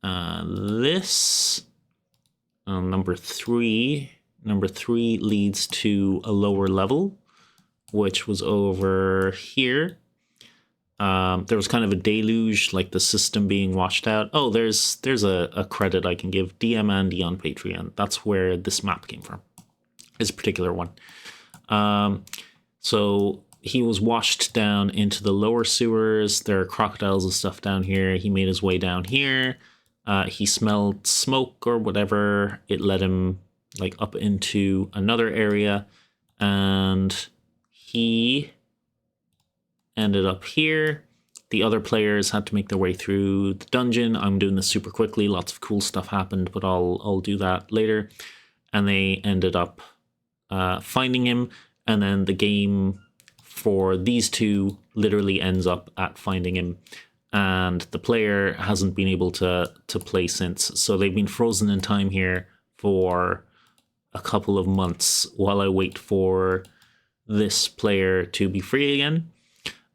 this. Number three leads to a lower level, which was over here. There was kind of a deluge, like the system being washed out. Oh, there's a credit I can give. DM Andy on Patreon. That's where this map came from. This particular one. So he was washed down into the lower sewers. There are crocodiles and stuff down here. He made his way down here. He smelled smoke or whatever. It led him like up into another area, and he ended up here. The other players had to make their way through the dungeon. I'm doing this super quickly. Lots of cool stuff happened, but I'll do that later. And they ended up finding him, and then the game for these two literally ends up at finding him, and the player hasn't been able to play since. So they've been frozen in time here for a couple of months while I wait for this player to be free again.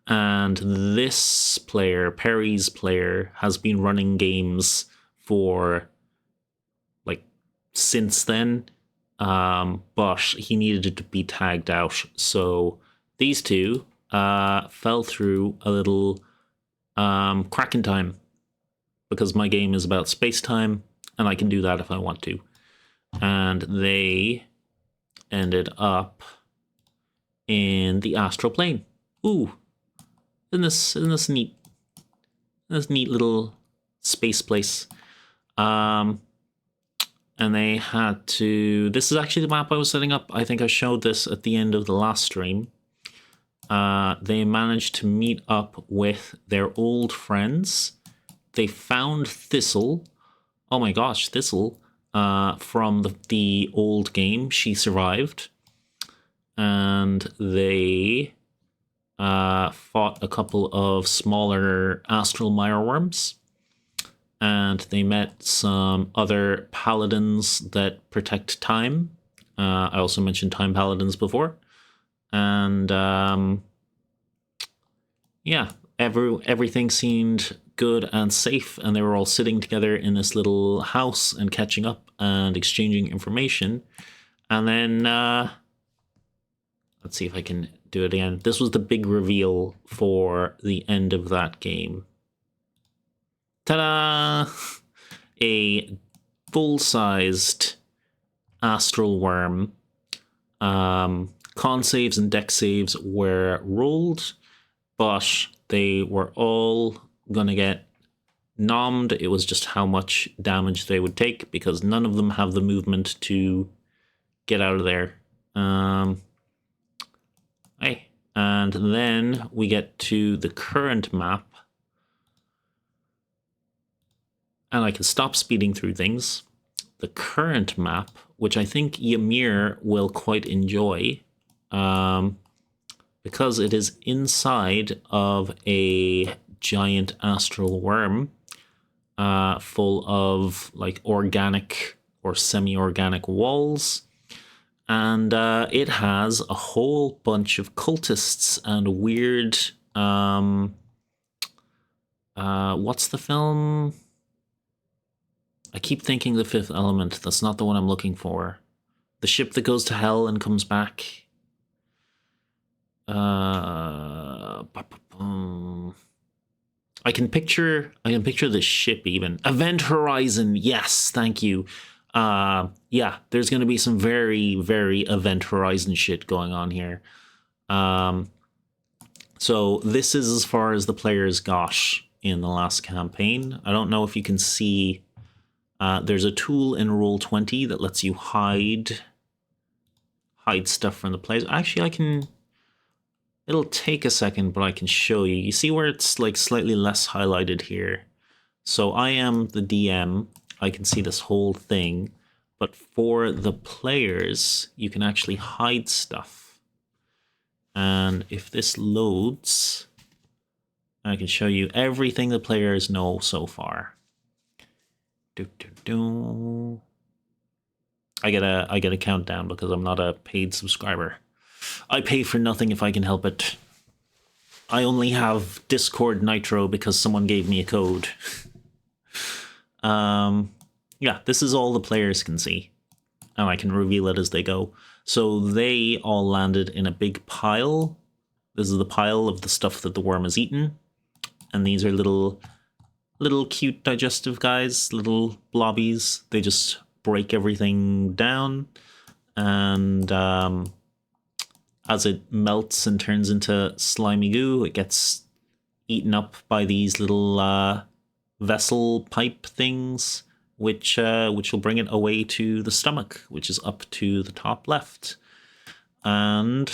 And this player, Perry's player, has been running games for like since then, but he needed to be tagged out. So these two fell through a little crack in time, because my game is about space-time and I can do that if I want to. And they ended up in the astral plane. Ooh, in this neat little space place. And they had to. This is actually the map I was setting up. I think I showed this at the end of the last stream. They managed to meet up with their old friends. They found Thistle. Oh my gosh, Thistle. from the old game. She survived, and they fought a couple of smaller astral mireworms, and they met some other paladins that protect time. I also mentioned time paladins before, and yeah, everything seemed good and safe, and they were all sitting together in this little house and catching up and exchanging information. And then let's see if I can do it again. This was the big reveal for the end of that game. Ta-da! A full-sized astral worm. Con saves and dex saves were rolled, but they were all gonna get nommed. It was just how much damage they would take, because none of them have the movement to get out of there. Hey, and then we get to the current map, and I can stop speeding through things. The current map, which I think Ymir will quite enjoy, because it is inside of a giant astral worm, full of like organic or semi-organic walls, and it has a whole bunch of cultists and weird what's the film? I keep thinking The Fifth Element. That's not the one I'm looking for. The ship that goes to hell and comes back. I can picture this ship even. Event Horizon. Yes, thank you. Yeah, there's going to be some very, very Event Horizon shit going on here. So this is as far as the players got in the last campaign. I don't know if you can see. There's a tool in Roll20 that lets you hide stuff from the players. Actually, I can. It'll take a second, but I can show you. You see where it's like slightly less highlighted here. So I am the DM. I can see this whole thing, but for the players, you can actually hide stuff. And if this loads, I can show you everything the players know so far. I get a countdown because I'm not a paid subscriber. I pay for nothing if I can help it. I only have Discord Nitro because someone gave me a code. Yeah, this is all the players can see, and I can reveal it as they go. So they all landed in a big pile. This is the pile of the stuff that the worm has eaten, and these are little cute digestive guys, little blobbies. They just break everything down, and as it melts and turns into slimy goo, it gets eaten up by these little vessel pipe things, which will bring it away to the stomach, which is up to the top left. And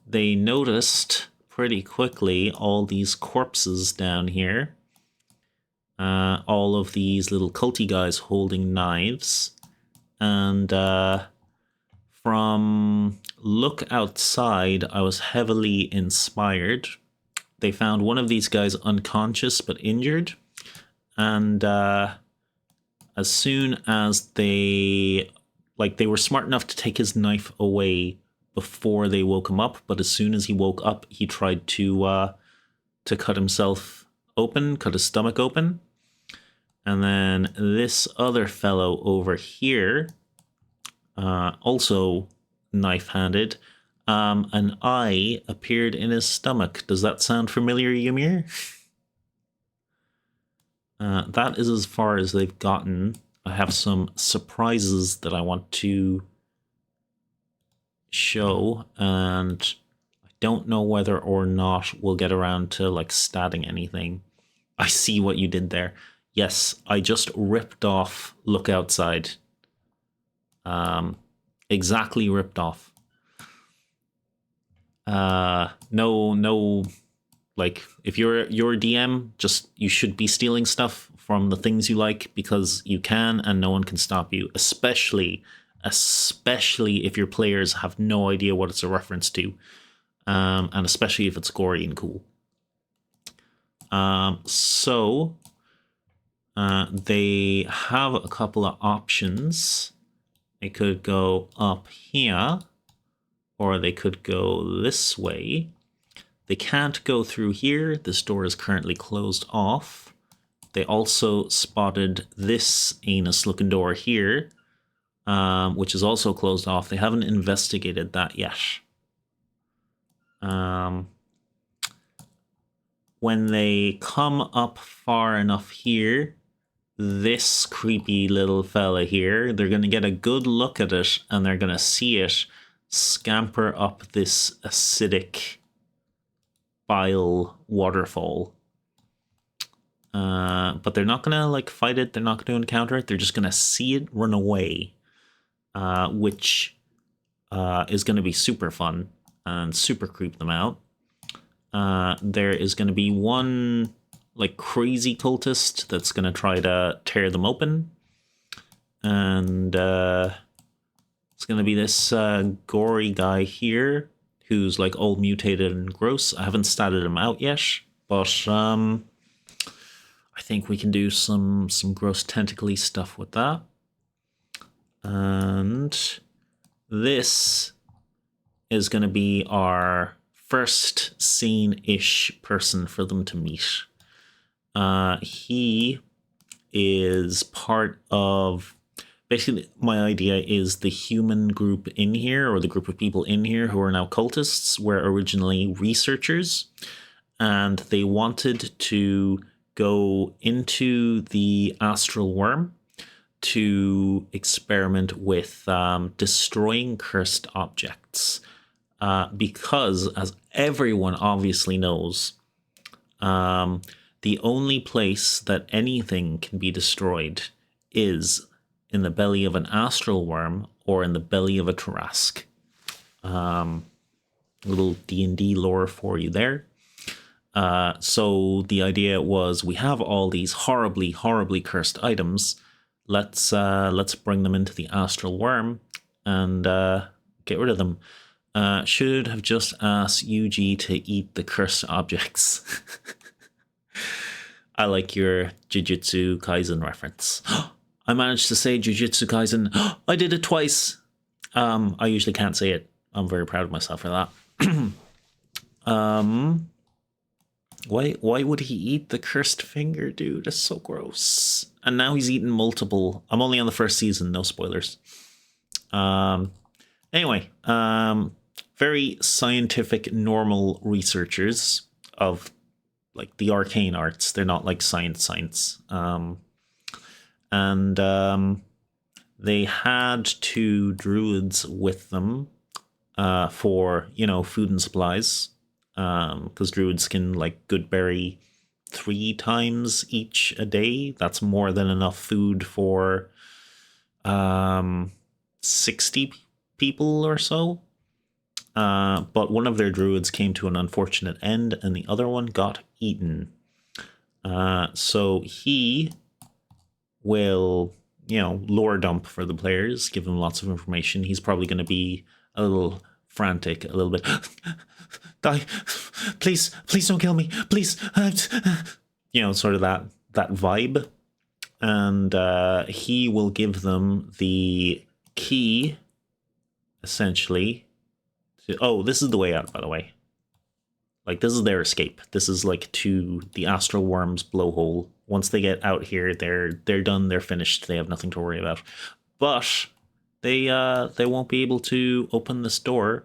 they noticed pretty quickly all these corpses down here. All of these little culty guys holding knives. And from look outside, I was heavily inspired. They found one of these guys unconscious but injured. And as soon as they were smart enough to take his knife away before they woke him up, but as soon as he woke up, he tried to cut himself open, cut his stomach open. And then this other fellow over here, also knife-handed, an eye appeared in his stomach. Does that sound familiar, Ymir? That is as far as they've gotten. I have some surprises that I want to show, and I don't know whether or not we'll get around to like statting anything. I see what you did there. Yes, I just ripped off Look Outside. Exactly ripped off. No, like if you're DM, just you should be stealing stuff from the things you like, because you can and no one can stop you, especially if your players have no idea what it's a reference to, and especially if it's gory and cool. So they have a couple of options. They could go up here, or they could go this way. They can't go through here. This door is currently closed off. They also spotted this anus-looking door here, which is also closed off. They haven't investigated that yet. When they come up far enough here, this creepy little fella here, they're going to get a good look at it, and they're going to see it scamper up this acidic bile waterfall. But they're not going to like fight it. They're not going to encounter it. They're just going to see it run away, which is going to be super fun and super creep them out. There is going to be one like crazy cultist that's going to try to tear them open, and it's going to be this gory guy here who's like all mutated and gross. I haven't statted him out yet, but I think we can do some gross tentacly stuff with that. And this is going to be our first scene-ish person for them to meet. He is part of... Basically, my idea is the human group in here, or the group of people in here who are now cultists, were originally researchers, and they wanted to go into the astral worm to experiment with destroying cursed objects. Because, as everyone obviously knows, the only place that anything can be destroyed is in the belly of an astral worm or in the belly of a Tarrasque. Little D&D lore for you there. So the idea was, we have all these horribly, horribly cursed items. Let's bring them into the astral worm and get rid of them. Should have just asked UG to eat the cursed objects. I like your Jujutsu Kaisen reference. I managed to say Jujutsu Kaisen. I did it twice. I usually can't say it. I'm very proud of myself for that. Why would he eat the cursed finger, dude? That's so gross. And now he's eaten multiple. I'm only on the first season, no spoilers. Anyway, very scientific, normal researchers of like the arcane arts. They're not like science. And they had 2 druids with them for, food and supplies. Because druids can like goodberry 3 times each a day. That's more than enough food for 60 people or so. But one of their druids came to an unfortunate end, and the other one got eaten. So he will, lore dump for the players, give them lots of information. He's probably going to be a little frantic, a little bit. Die, please don't kill me, please. Sort of that vibe. And he will give them the key, essentially. This is the way out, by the way. Like, this is their escape. This is like to the astral worm's blowhole. Once they get out here, they're done, they're finished, they have nothing to worry about. But they won't be able to open this door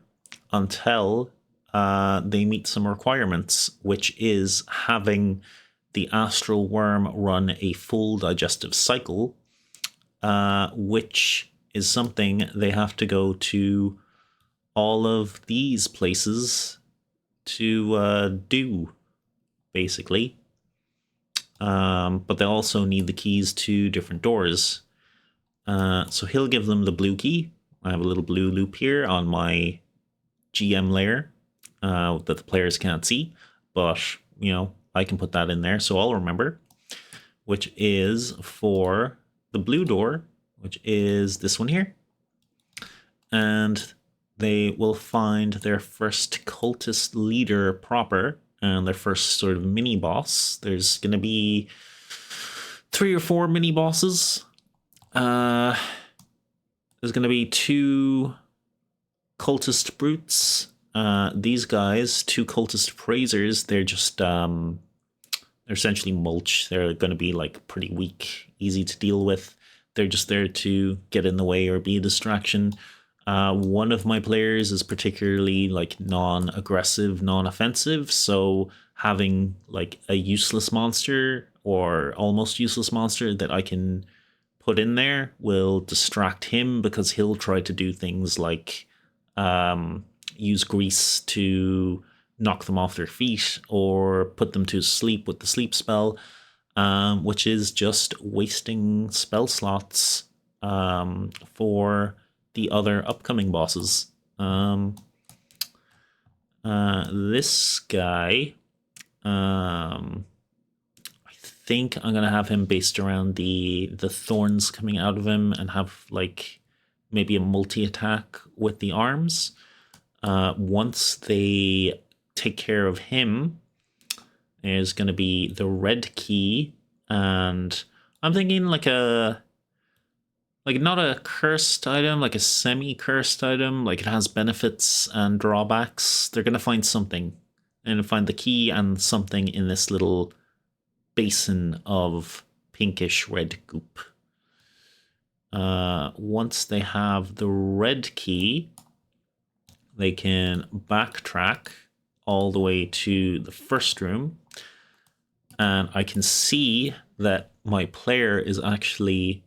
until they meet some requirements, which is having the astral worm run a full digestive cycle, which is something they have to go to all of these places to do, basically. But they also need the keys to different doors. So he'll give them the blue key. I have a little blue loop here on my GM layer that the players can't see, but I can put that in there, so I'll remember. which is for the blue door, which is this one here. And they will find their first cultist leader proper and their first sort of mini boss. There's going to be 3 or 4 mini bosses. There's going to be 2 cultist brutes. These guys, 2 cultist praisers, they're just they're essentially mulch. They're going to be like pretty weak, easy to deal with. They're just there to get in the way or be a distraction. One of my players is particularly like non-aggressive, non-offensive, so having like a useless monster or almost useless monster that I can put in there will distract him, because he'll try to do things like use grease to knock them off their feet or put them to sleep with the sleep spell, which is just wasting spell slots for the other upcoming bosses. This guy, I think I'm gonna have him based around the thorns coming out of him and have like maybe a multi-attack with the arms. Once they take care of him, there's gonna be the red key, and I'm thinking like not a cursed item, like a semi-cursed item, like it has benefits and drawbacks. They're gonna find something, and find the key and something in this little basin of pinkish red goop. Once they have the red key, they can backtrack all the way to the first room, and I can see that my player is actually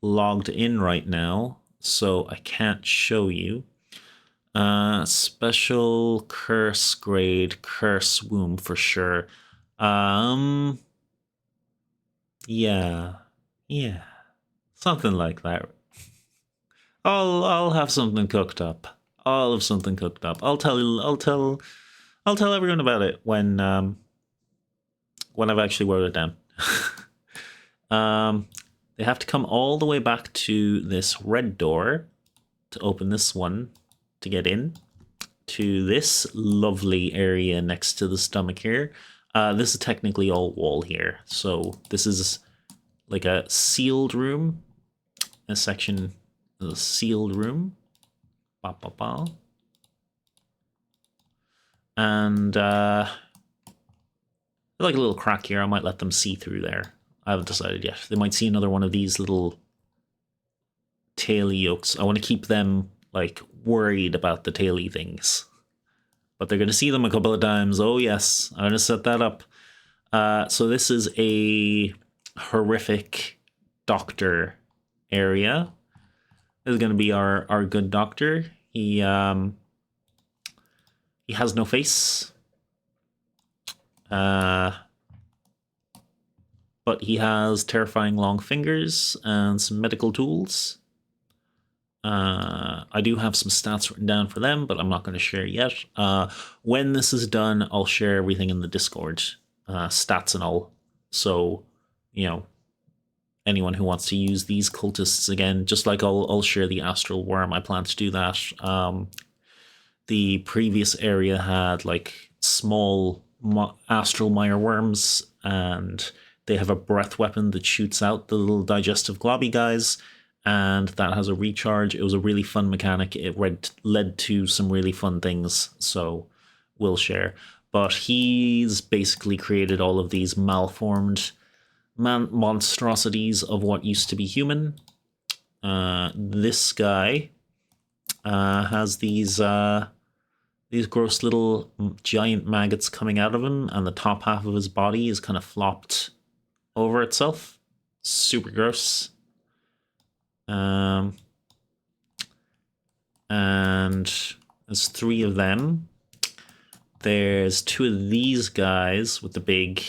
logged in right now, so I can't show you. Special curse grade, curse womb for sure. Yeah, something like that. I'll have something cooked up. I'll have something cooked up. I'll tell everyone about it when I've actually wrote it down. They have to come all the way back to this red door to open this one to get in to this lovely area next to the stomach here. This is technically all wall here, so this is like a sealed room, a section of a sealed room. Ba, ba, ba. And like a little crack here. I might let them see through there. I haven't decided yet. They might see another one of these little taily yolks. I want to keep them like worried about the taily things, but they're going to see them a couple of times. Oh yes, I'm going to set that up. So this is a horrific doctor area. This is going to be our good doctor. He has no face. But he has terrifying long fingers and some medical tools. I do have some stats written down for them, but I'm not going to share yet. When this is done, I'll share everything in the Discord, stats and all. So, you know, anyone who wants to use these cultists again, just like I'll share the astral worm. I plan to do that. The previous area had like small astral mire worms, and they have a breath weapon that shoots out the little digestive globby guys, and that has a recharge. It was a really fun mechanic. It led to some really fun things, so we'll share. But he's basically created all of these malformed monstrosities of what used to be human. This guy has these gross little giant maggots coming out of him, and the top half of his body is kind of flopped over itself. Super gross. And there's 3 of them. There's 2 of these guys with the big...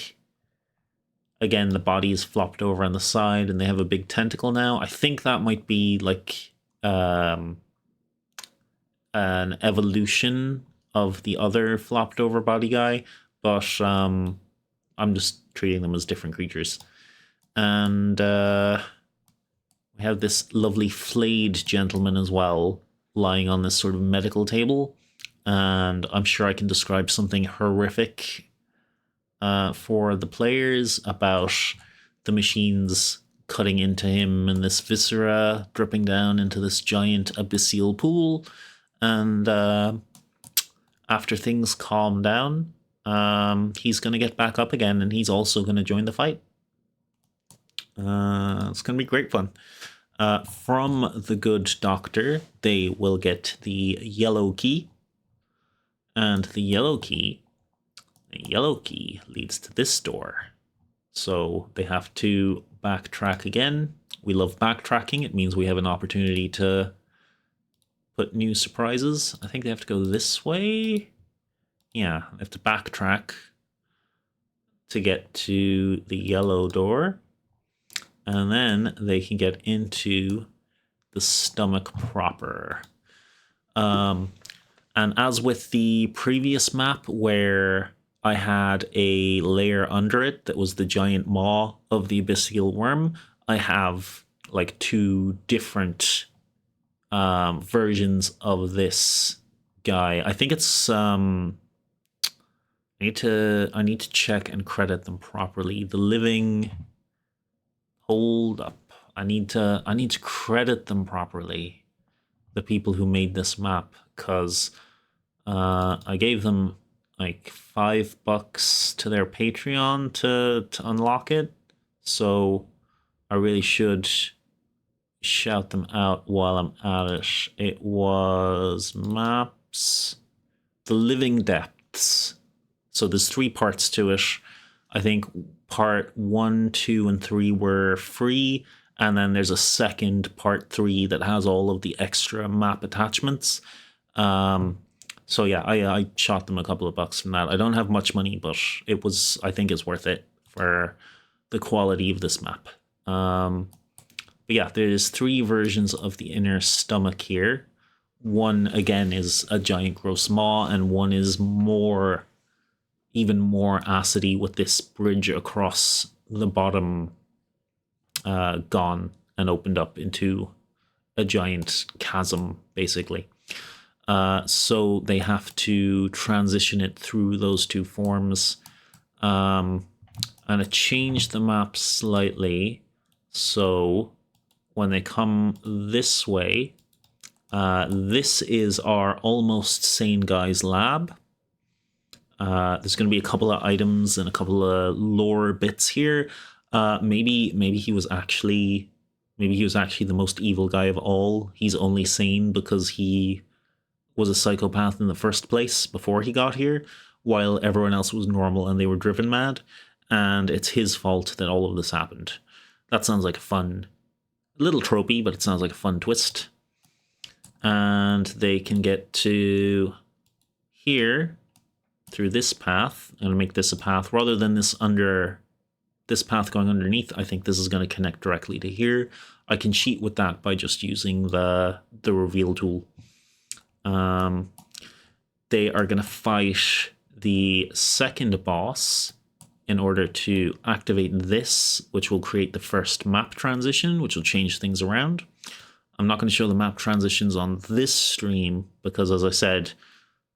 Again, the body is flopped over on the side, and they have a big tentacle now. I think that might be like an evolution of the other flopped over body guy, but I'm just treating them as different creatures. And we have this lovely flayed gentleman as well, lying on this sort of medical table. And I'm sure I can describe something horrific for the players about the machines cutting into him and this viscera dripping down into this giant abyssal pool. And after things calm down, he's going to get back up again, and he's also going to join the fight. It's going to be great fun. From the good doctor, they will get the yellow key. And the yellow key leads to this door. So they have to backtrack again. We love backtracking. It means we have an opportunity to put new surprises. I think they have to go this way. Yeah, they have to backtrack to get to the yellow door. And then they can get into the stomach proper. And as with the previous map where I had a layer under it that was the giant maw of the abyssal worm, I have like two different versions of this guy. I think it's I need to check and credit them properly. The living, hold up. I need to credit them properly. The people who made this map, because I gave them like $5 to their Patreon to unlock it. So I really should shout them out while I'm at it. It was maps, the living depths. So there's 3 parts to it. I think part 1, 2, and 3 were free. And then there's a second part 3 that has all of the extra map attachments. So yeah, I shot them a couple of bucks from that. I don't have much money, but I think it's worth it for the quality of this map. But yeah, there's 3 versions of the inner stomach here. One, again, is a giant gross maw, and one is even more acidy with this bridge across the bottom gone and opened up into a giant chasm, basically. So they have to transition it through those 2 forms. And I changed the map slightly. So when they come this way, this is our almost sane guy's lab. There's going to be a couple of items and a couple of lore bits here. Maybe he was actually the most evil guy of all. He's only sane because he was a psychopath in the first place before he got here, while everyone else was normal and they were driven mad. And it's his fault that all of this happened. That sounds like a fun, little tropey, but it sounds like a fun twist. And they can get to here through this path. I'm going to make this a path rather than this path going underneath. I think this is going to connect directly to here. I can cheat with that by just using the reveal tool. They are going to fight the second boss in order to activate this, which will create the first map transition, which will change things around. I'm not going to show the map transitions on this stream because, as I said,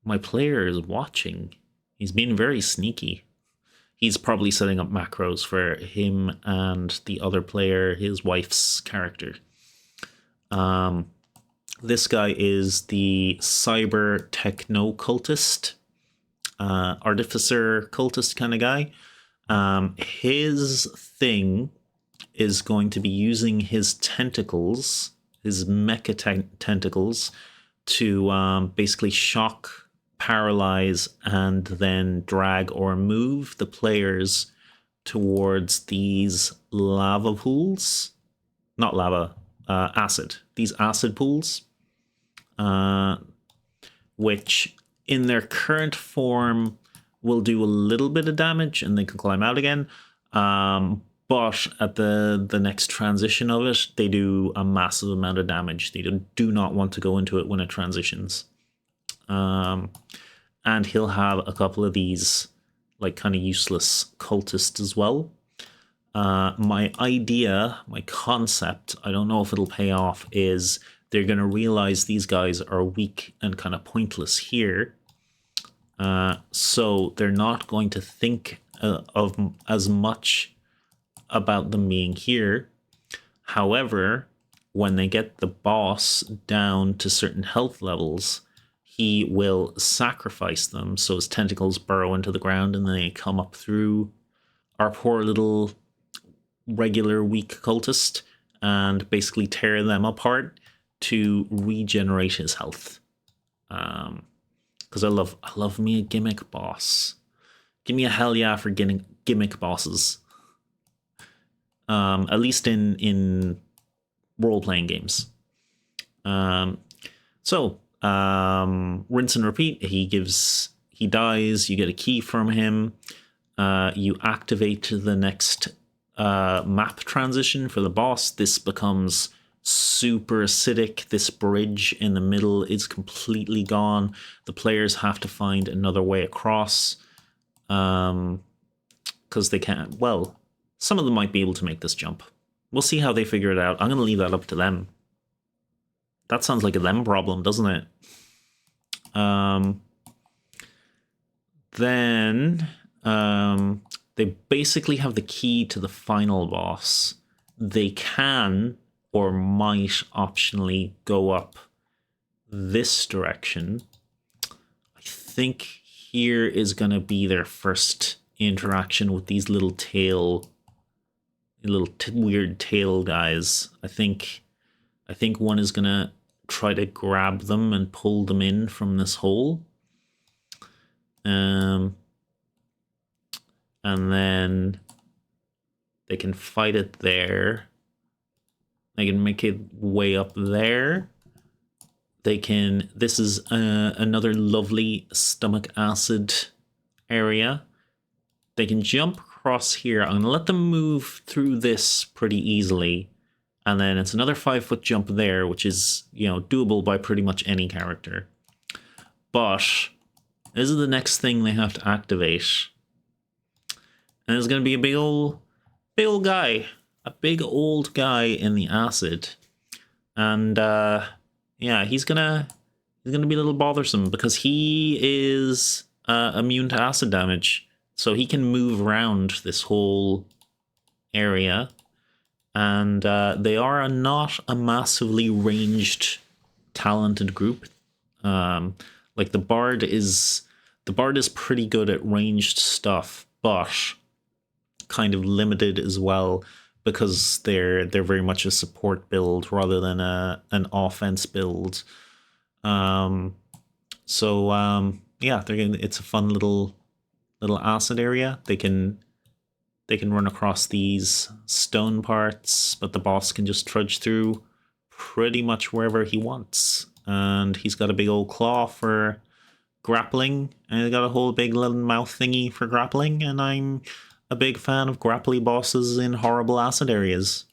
my player is watching. He's being very sneaky. He's probably setting up macros for him and the other player, his wife's character. This guy is the cyber techno cultist, artificer cultist kind of guy. His thing is going to be using his tentacles, his mecha tentacles, to basically shock, paralyze, and then drag or move the players towards these lava pools. Not lava, acid. These acid pools, which in their current form will do a little bit of damage and they can climb out again. But at the next transition of it, they do a massive amount of damage. They do not want to go into it when it transitions. And he'll have a couple of these like kind of useless cultists as well. my idea, my concept, I don't know if it'll pay off, is they're going to realize these guys are weak and kind of pointless here. So they're not going to think of as much about them being here. However, when they get the boss down to certain health levels, he will sacrifice them so his tentacles burrow into the ground and they come up through our poor little regular weak cultist and basically tear them apart to regenerate his health. Because I love me a gimmick boss. Give me a hell yeah for getting gimmick bosses. At least in role-playing games. So rinse and repeat. He dies. You get a key from him. You activate the next map transition for the boss. This becomes super acidic. This bridge in the middle is completely gone. The players have to find another way across. Because they can't. Well, some of them might be able to make this jump. We'll see how they figure it out. I'm going to leave that up to them. That sounds like a them problem, doesn't it? Then they basically have the key to the final boss. They can or might optionally go up this direction. I think here is going to be their first interaction with these little weird tail guys. I think one is going to try to grab them and pull them in from this hole. And then they can fight it there. They can make it way up there. They can... This is another lovely stomach acid area. They can jump across here. I'm going to let them move through this pretty easily. And then it's another 5-foot jump there, which is, doable by pretty much any character. But this is the next thing they have to activate. And it's going to be a big old guy. A big old guy in the acid. And, yeah, he's gonna be a little bothersome because he is immune to acid damage. So he can move around this whole area. And they are not a massively ranged, talented group. Like the bard is pretty good at ranged stuff, but kind of limited as well because they're very much a support build rather than an offense build. Yeah, it's a fun little acid area. They can run across these stone parts, but the boss can just trudge through pretty much wherever he wants. And he's got a big old claw for grappling, and he's got a whole big little mouth thingy for grappling, and I'm a big fan of grapply bosses in horrible acid areas,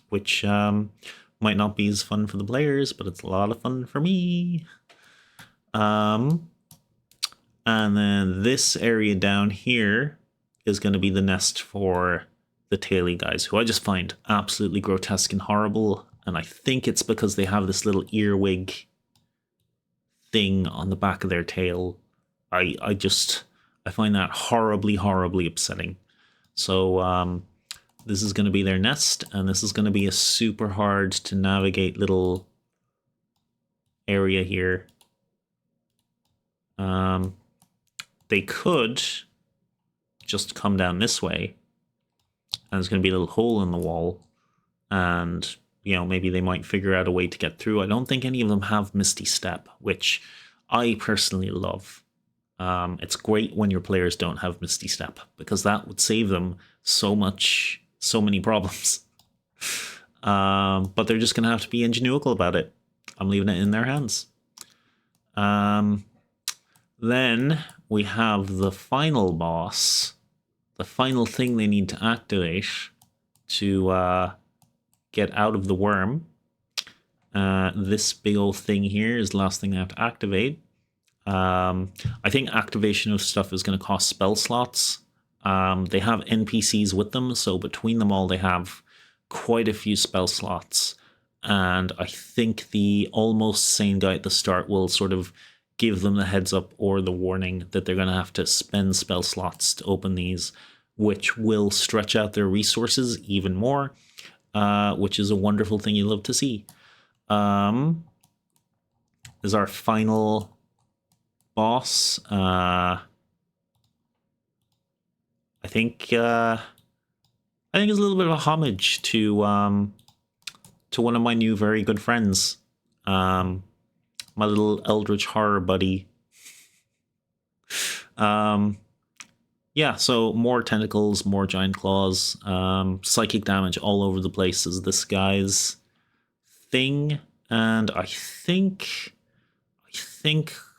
which might not be as fun for the players, but it's a lot of fun for me. And then this area down here is going to be the nest for the taily guys, who I just find absolutely grotesque and horrible. And I think it's because they have this little earwig thing on the back of their tail. I find that horribly, horribly upsetting. So this is going to be their nest, and this is going to be a super hard to navigate little area here. They could just come down this way, and there's going to be a little hole in the wall, and maybe they might figure out a way to get through. I don't think any of them have Misty Step, which I personally love. It's great when your players don't have Misty Step, because that would save them so many problems. But they're just going to have to be ingenuical about it. I'm leaving it in their hands. Then we have the final boss, the final thing they need to activate to get out of the worm. This big old thing here is the last thing they have to activate. I think activation of stuff is going to cost spell slots, They have NPCs with them, so between them all, they have quite a few spell slots. And I think the almost sane guy at the start will sort of give them the heads up or the warning that they're going to have to spend spell slots to open these, which will stretch out their resources even more, which is a wonderful thing you love to see. Is our final boss. I think it's a little bit of a homage to one of my new very good friends, my little Eldritch horror buddy. Yeah, so more tentacles, more giant claws, psychic damage all over the place is this guy's thing, and I think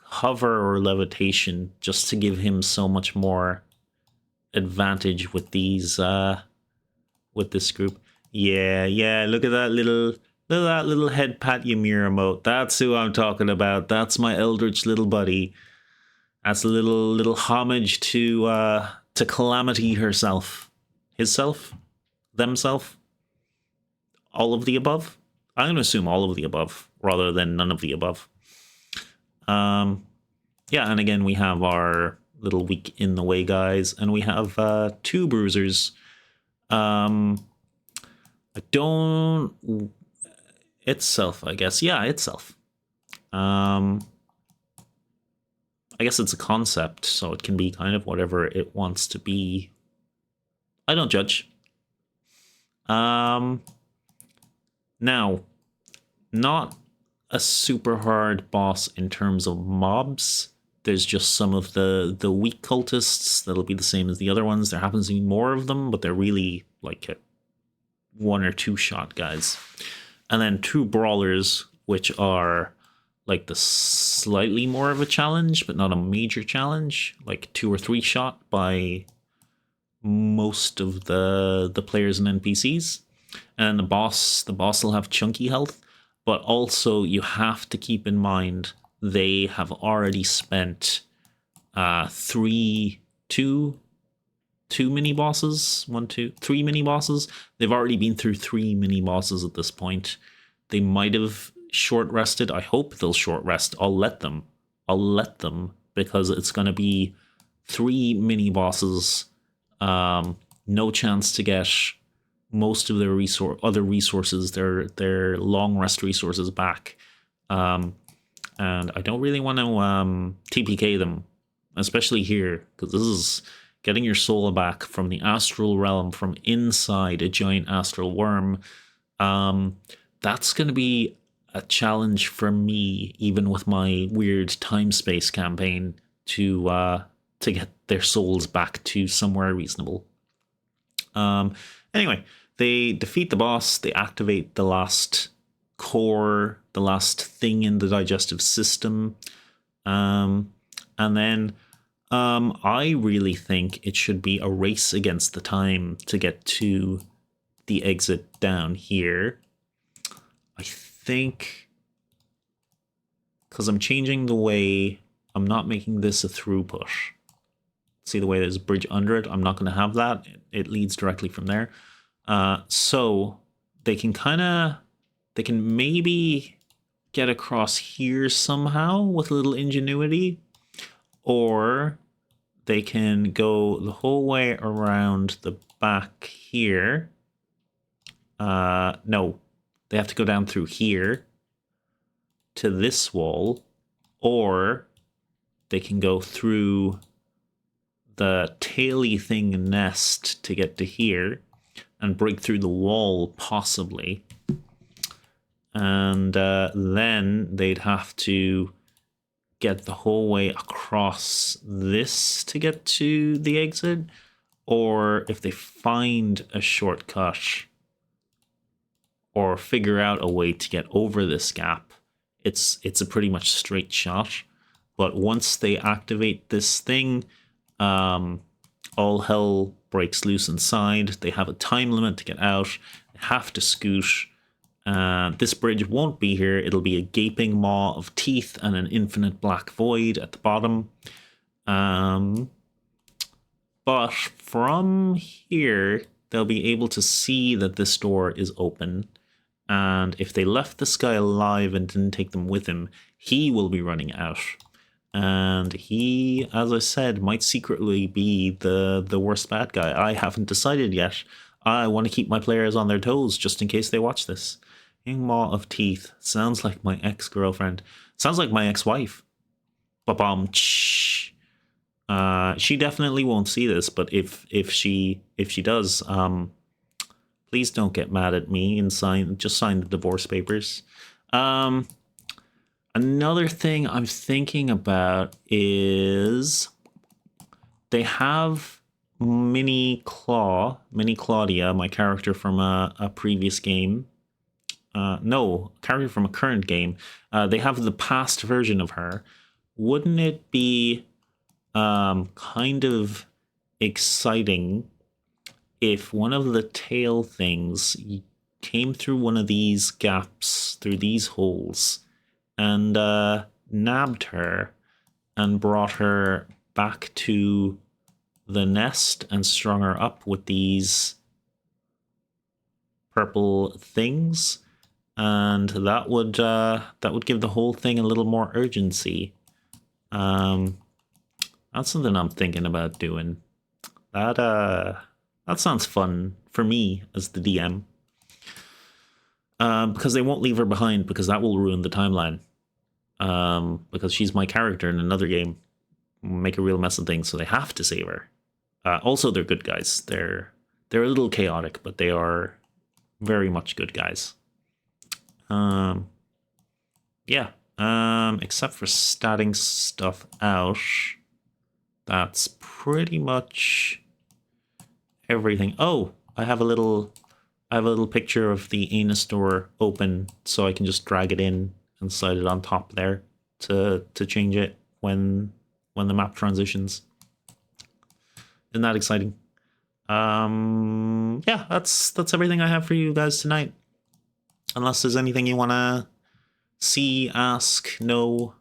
hover or levitation, just to give him so much more advantage with these with this group. Yeah, look at that little head pat Ymir emote. That's who I'm talking about. That's my Eldritch little buddy. That's a little homage to Calamity herself. His self? Themself? All of the above? I'm gonna assume all of the above rather than none of the above. Yeah, and again we have our little weak in the way guys, and we have 2 bruisers. I don't. Itself, I guess. Yeah, itself. I guess it's a concept, so it can be kind of whatever it wants to be. I don't judge. Now, not a super hard boss in terms of mobs. There's just some of the weak cultists that'll be the same as the other ones. There happens to be more of them, but they're really like a 1 or 2 shot guys. And then 2 brawlers, which are like the slightly more of a challenge, but not a major challenge, like 2 or 3 shot by most of the players and NPCs. And the boss will have chunky health, but also you have to keep in mind they have already spent 3 mini bosses, 3 mini bosses. They've already been through 3 mini bosses at this point. They might have short rested. I hope they'll short rest. I'll let them because it's going to be 3 mini bosses. No chance to get most of their other resources, their long rest resources back. And I don't really want to TPK them, especially here, because this is getting your soul back from the astral realm, from inside a giant astral worm. That's going to be a challenge for me, even with my weird time-space campaign, to get their souls back to somewhere reasonable. Anyway, they defeat the boss, they activate the last core, the last thing in the digestive system, and then I really think it should be a race against the time to get to the exit down here. I think, because I'm changing the way, I'm not making this a through push. See the way there's a bridge under it? I'm not going to have that. It leads directly from there. So they can maybe get across here somehow with a little ingenuity, or they can go the whole way around the back here. No, they have to go down through here to this wall, or they can go through the taily thing nest to get to here and break through the wall, possibly. And then they'd have to get the whole way across this to get to the exit, or if they find a shortcut or figure out a way to get over this gap, it's a pretty much straight shot. But once they activate this thing, all hell breaks loose inside. They have a time limit to get out. They have to scoot. This bridge won't be here. It'll be a gaping maw of teeth and an infinite black void at the bottom. But from here, they'll be able to see that this door is open. And if they left this guy alive and didn't take them with him, he will be running out. And he, as I said, might secretly be the worst bad guy. I haven't decided yet. I want to keep my players on their toes just in case they watch this. King Maw of Teeth. Sounds like my ex-girlfriend. Sounds like my ex-wife. Ba-bum. She definitely won't see this, but if she does, please don't get mad at me and just sign the divorce papers. Another thing I'm thinking about is they have Claudia, my character from a previous game. No, character from a current game. They have the past version of her. Wouldn't it be kind of exciting if one of the tail things came through one of these gaps, through these holes, and nabbed her and brought her back to the nest and strung her up with these purple things, and that would give the whole thing a little more urgency. That's something I'm thinking about doing. That sounds fun for me as the DM. Because they won't leave her behind, because that will ruin the timeline. Because she's my character in another game. Make a real mess of things, so they have to save her. Also, they're good guys. They're a little chaotic, but they are very much good guys. Yeah. Except for statting stuff out, that's pretty much everything. Oh, I have a little picture of the anus door open, so I can just drag it in and slide it on top there to change it when the map transitions. Isn't that exciting? Yeah, that's everything I have for you guys tonight. Unless there's anything you want to see, ask, know,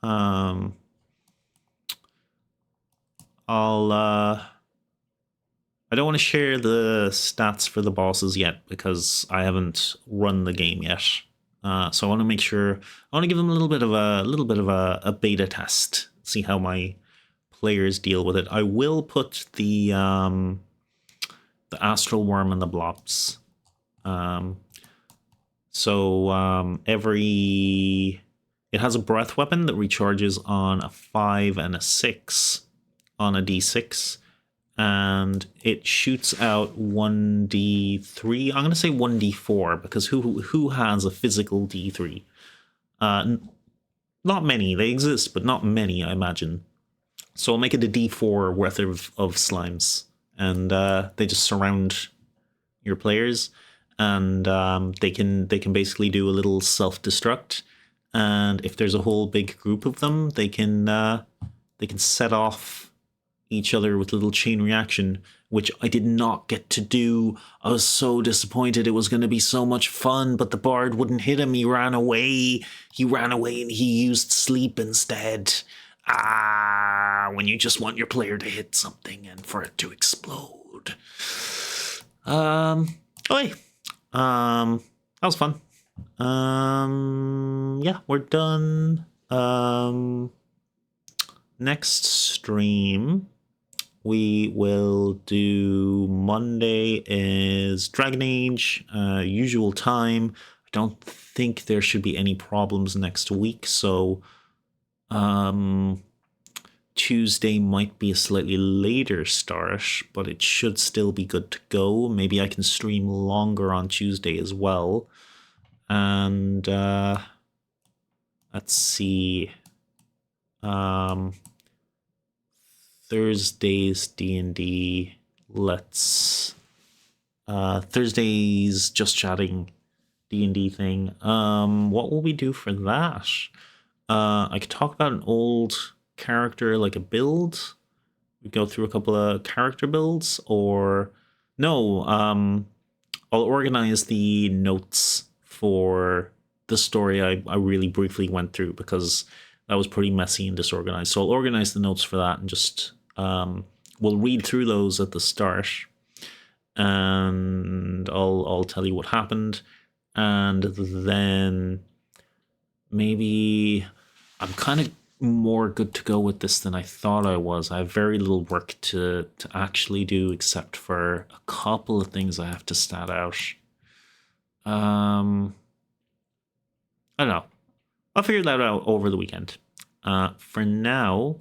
I don't want to share the stats for the bosses yet because I haven't run the game yet. So I want to make sure, I want to give them a little bit of a beta test, see how my players deal with it. I will put the astral worm and the blobs. It has a breath weapon that recharges on a 5 and a 6 on a d6, and it shoots out 1d3. I'm going to say 1d4 because who has a physical d3? Not many. They exist, but not many, I imagine. So I'll make it a d4 worth of slimes, and they just surround your players, and they can basically do a little self-destruct. And if there's a whole big group of them, they can set off each other with a little chain reaction, which I did not get to do. I was so disappointed. It was going to be so much fun, but the bard wouldn't hit him. He ran away. And he used sleep instead. When you just want your player to hit something and for it to explode. That was fun. Yeah, we're done. Next stream we will do Monday is Dragon Age, usual time. I don't think there should be any problems next week, so Tuesday might be a slightly later start, but it should still be good to go. Maybe I can stream longer on Tuesday as well. And let's see. Thursday's D&D. Thursday's Just Chatting D&D thing. What will we do for that? I could talk about an old character, like a build. We go through a couple of character builds, or no, I'll organize the notes for the story I really briefly went through because that was pretty messy and disorganized. So I'll organize the notes for that and just we'll read through those at the start, and I'll tell you what happened, and then maybe I'm kind of more good to go with this than I thought I was. I have very little work to actually do, except for a couple of things I have to stat out. I don't know. I'll figure that out over the weekend. For now,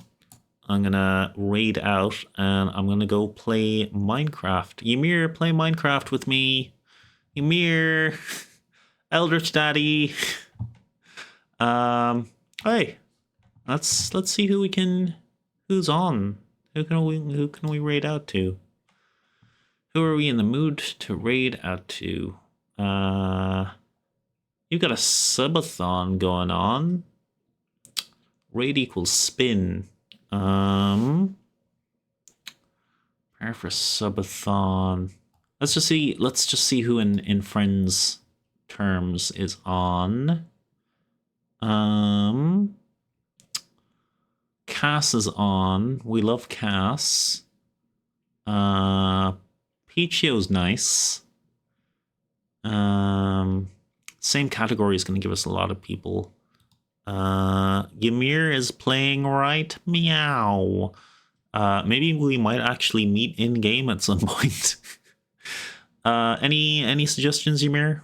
I'm gonna raid out and I'm gonna go play Minecraft. Ymir, play Minecraft with me. Ymir, Eldritch Daddy. Hey, let's see who's on. Who can we raid out to? Who are we in the mood to raid out to? You've got a subathon going on. Raid equals spin. Prepare for subathon. Let's just see who in friends terms is on. Cass is on. We love Cass. Peachio's nice. Same category is going to give us a lot of people. Ymir is playing right. Meow. Maybe we might actually meet in game at some point. Any suggestions, Ymir?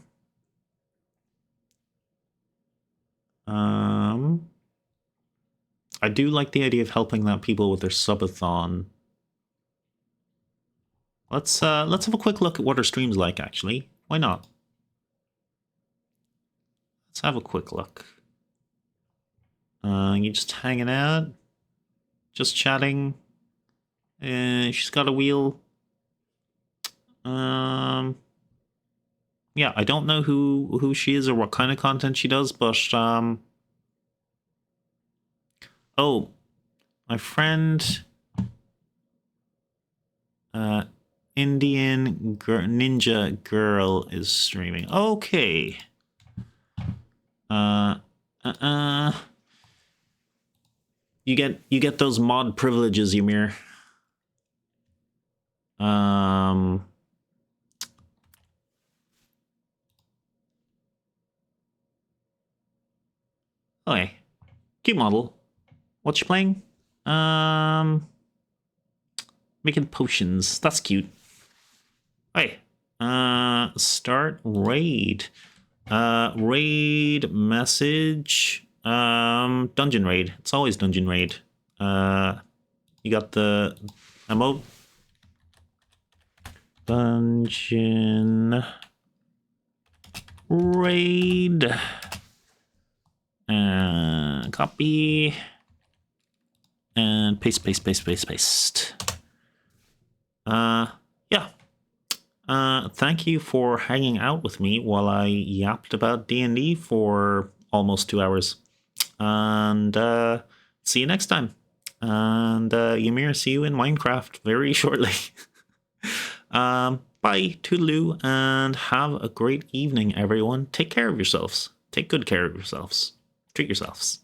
I do like the idea of helping out people with their subathon. Let's have a quick look at what her stream's like, actually. Why not? Let's have a quick look. You just hanging out? Just chatting? She's got a wheel. Yeah, I don't know who she is or what kind of content she does, but oh, my friend Indian ninja girl is streaming. Okay. You get those mod privileges, Ymir. Okay. Cute model. What you playing? Making potions. That's cute. Hey. Start raid. Raid message. Dungeon raid. It's always dungeon raid. You got the emote. Dungeon raid. Copy. And paste. Yeah. Thank you for hanging out with me while I yapped about D&D for almost 2 hours. And see you next time. And Ymir, see you in Minecraft very shortly. Bye, toodaloo, and have a great evening, everyone. Take care of yourselves. Take good care of yourselves. Treat yourselves.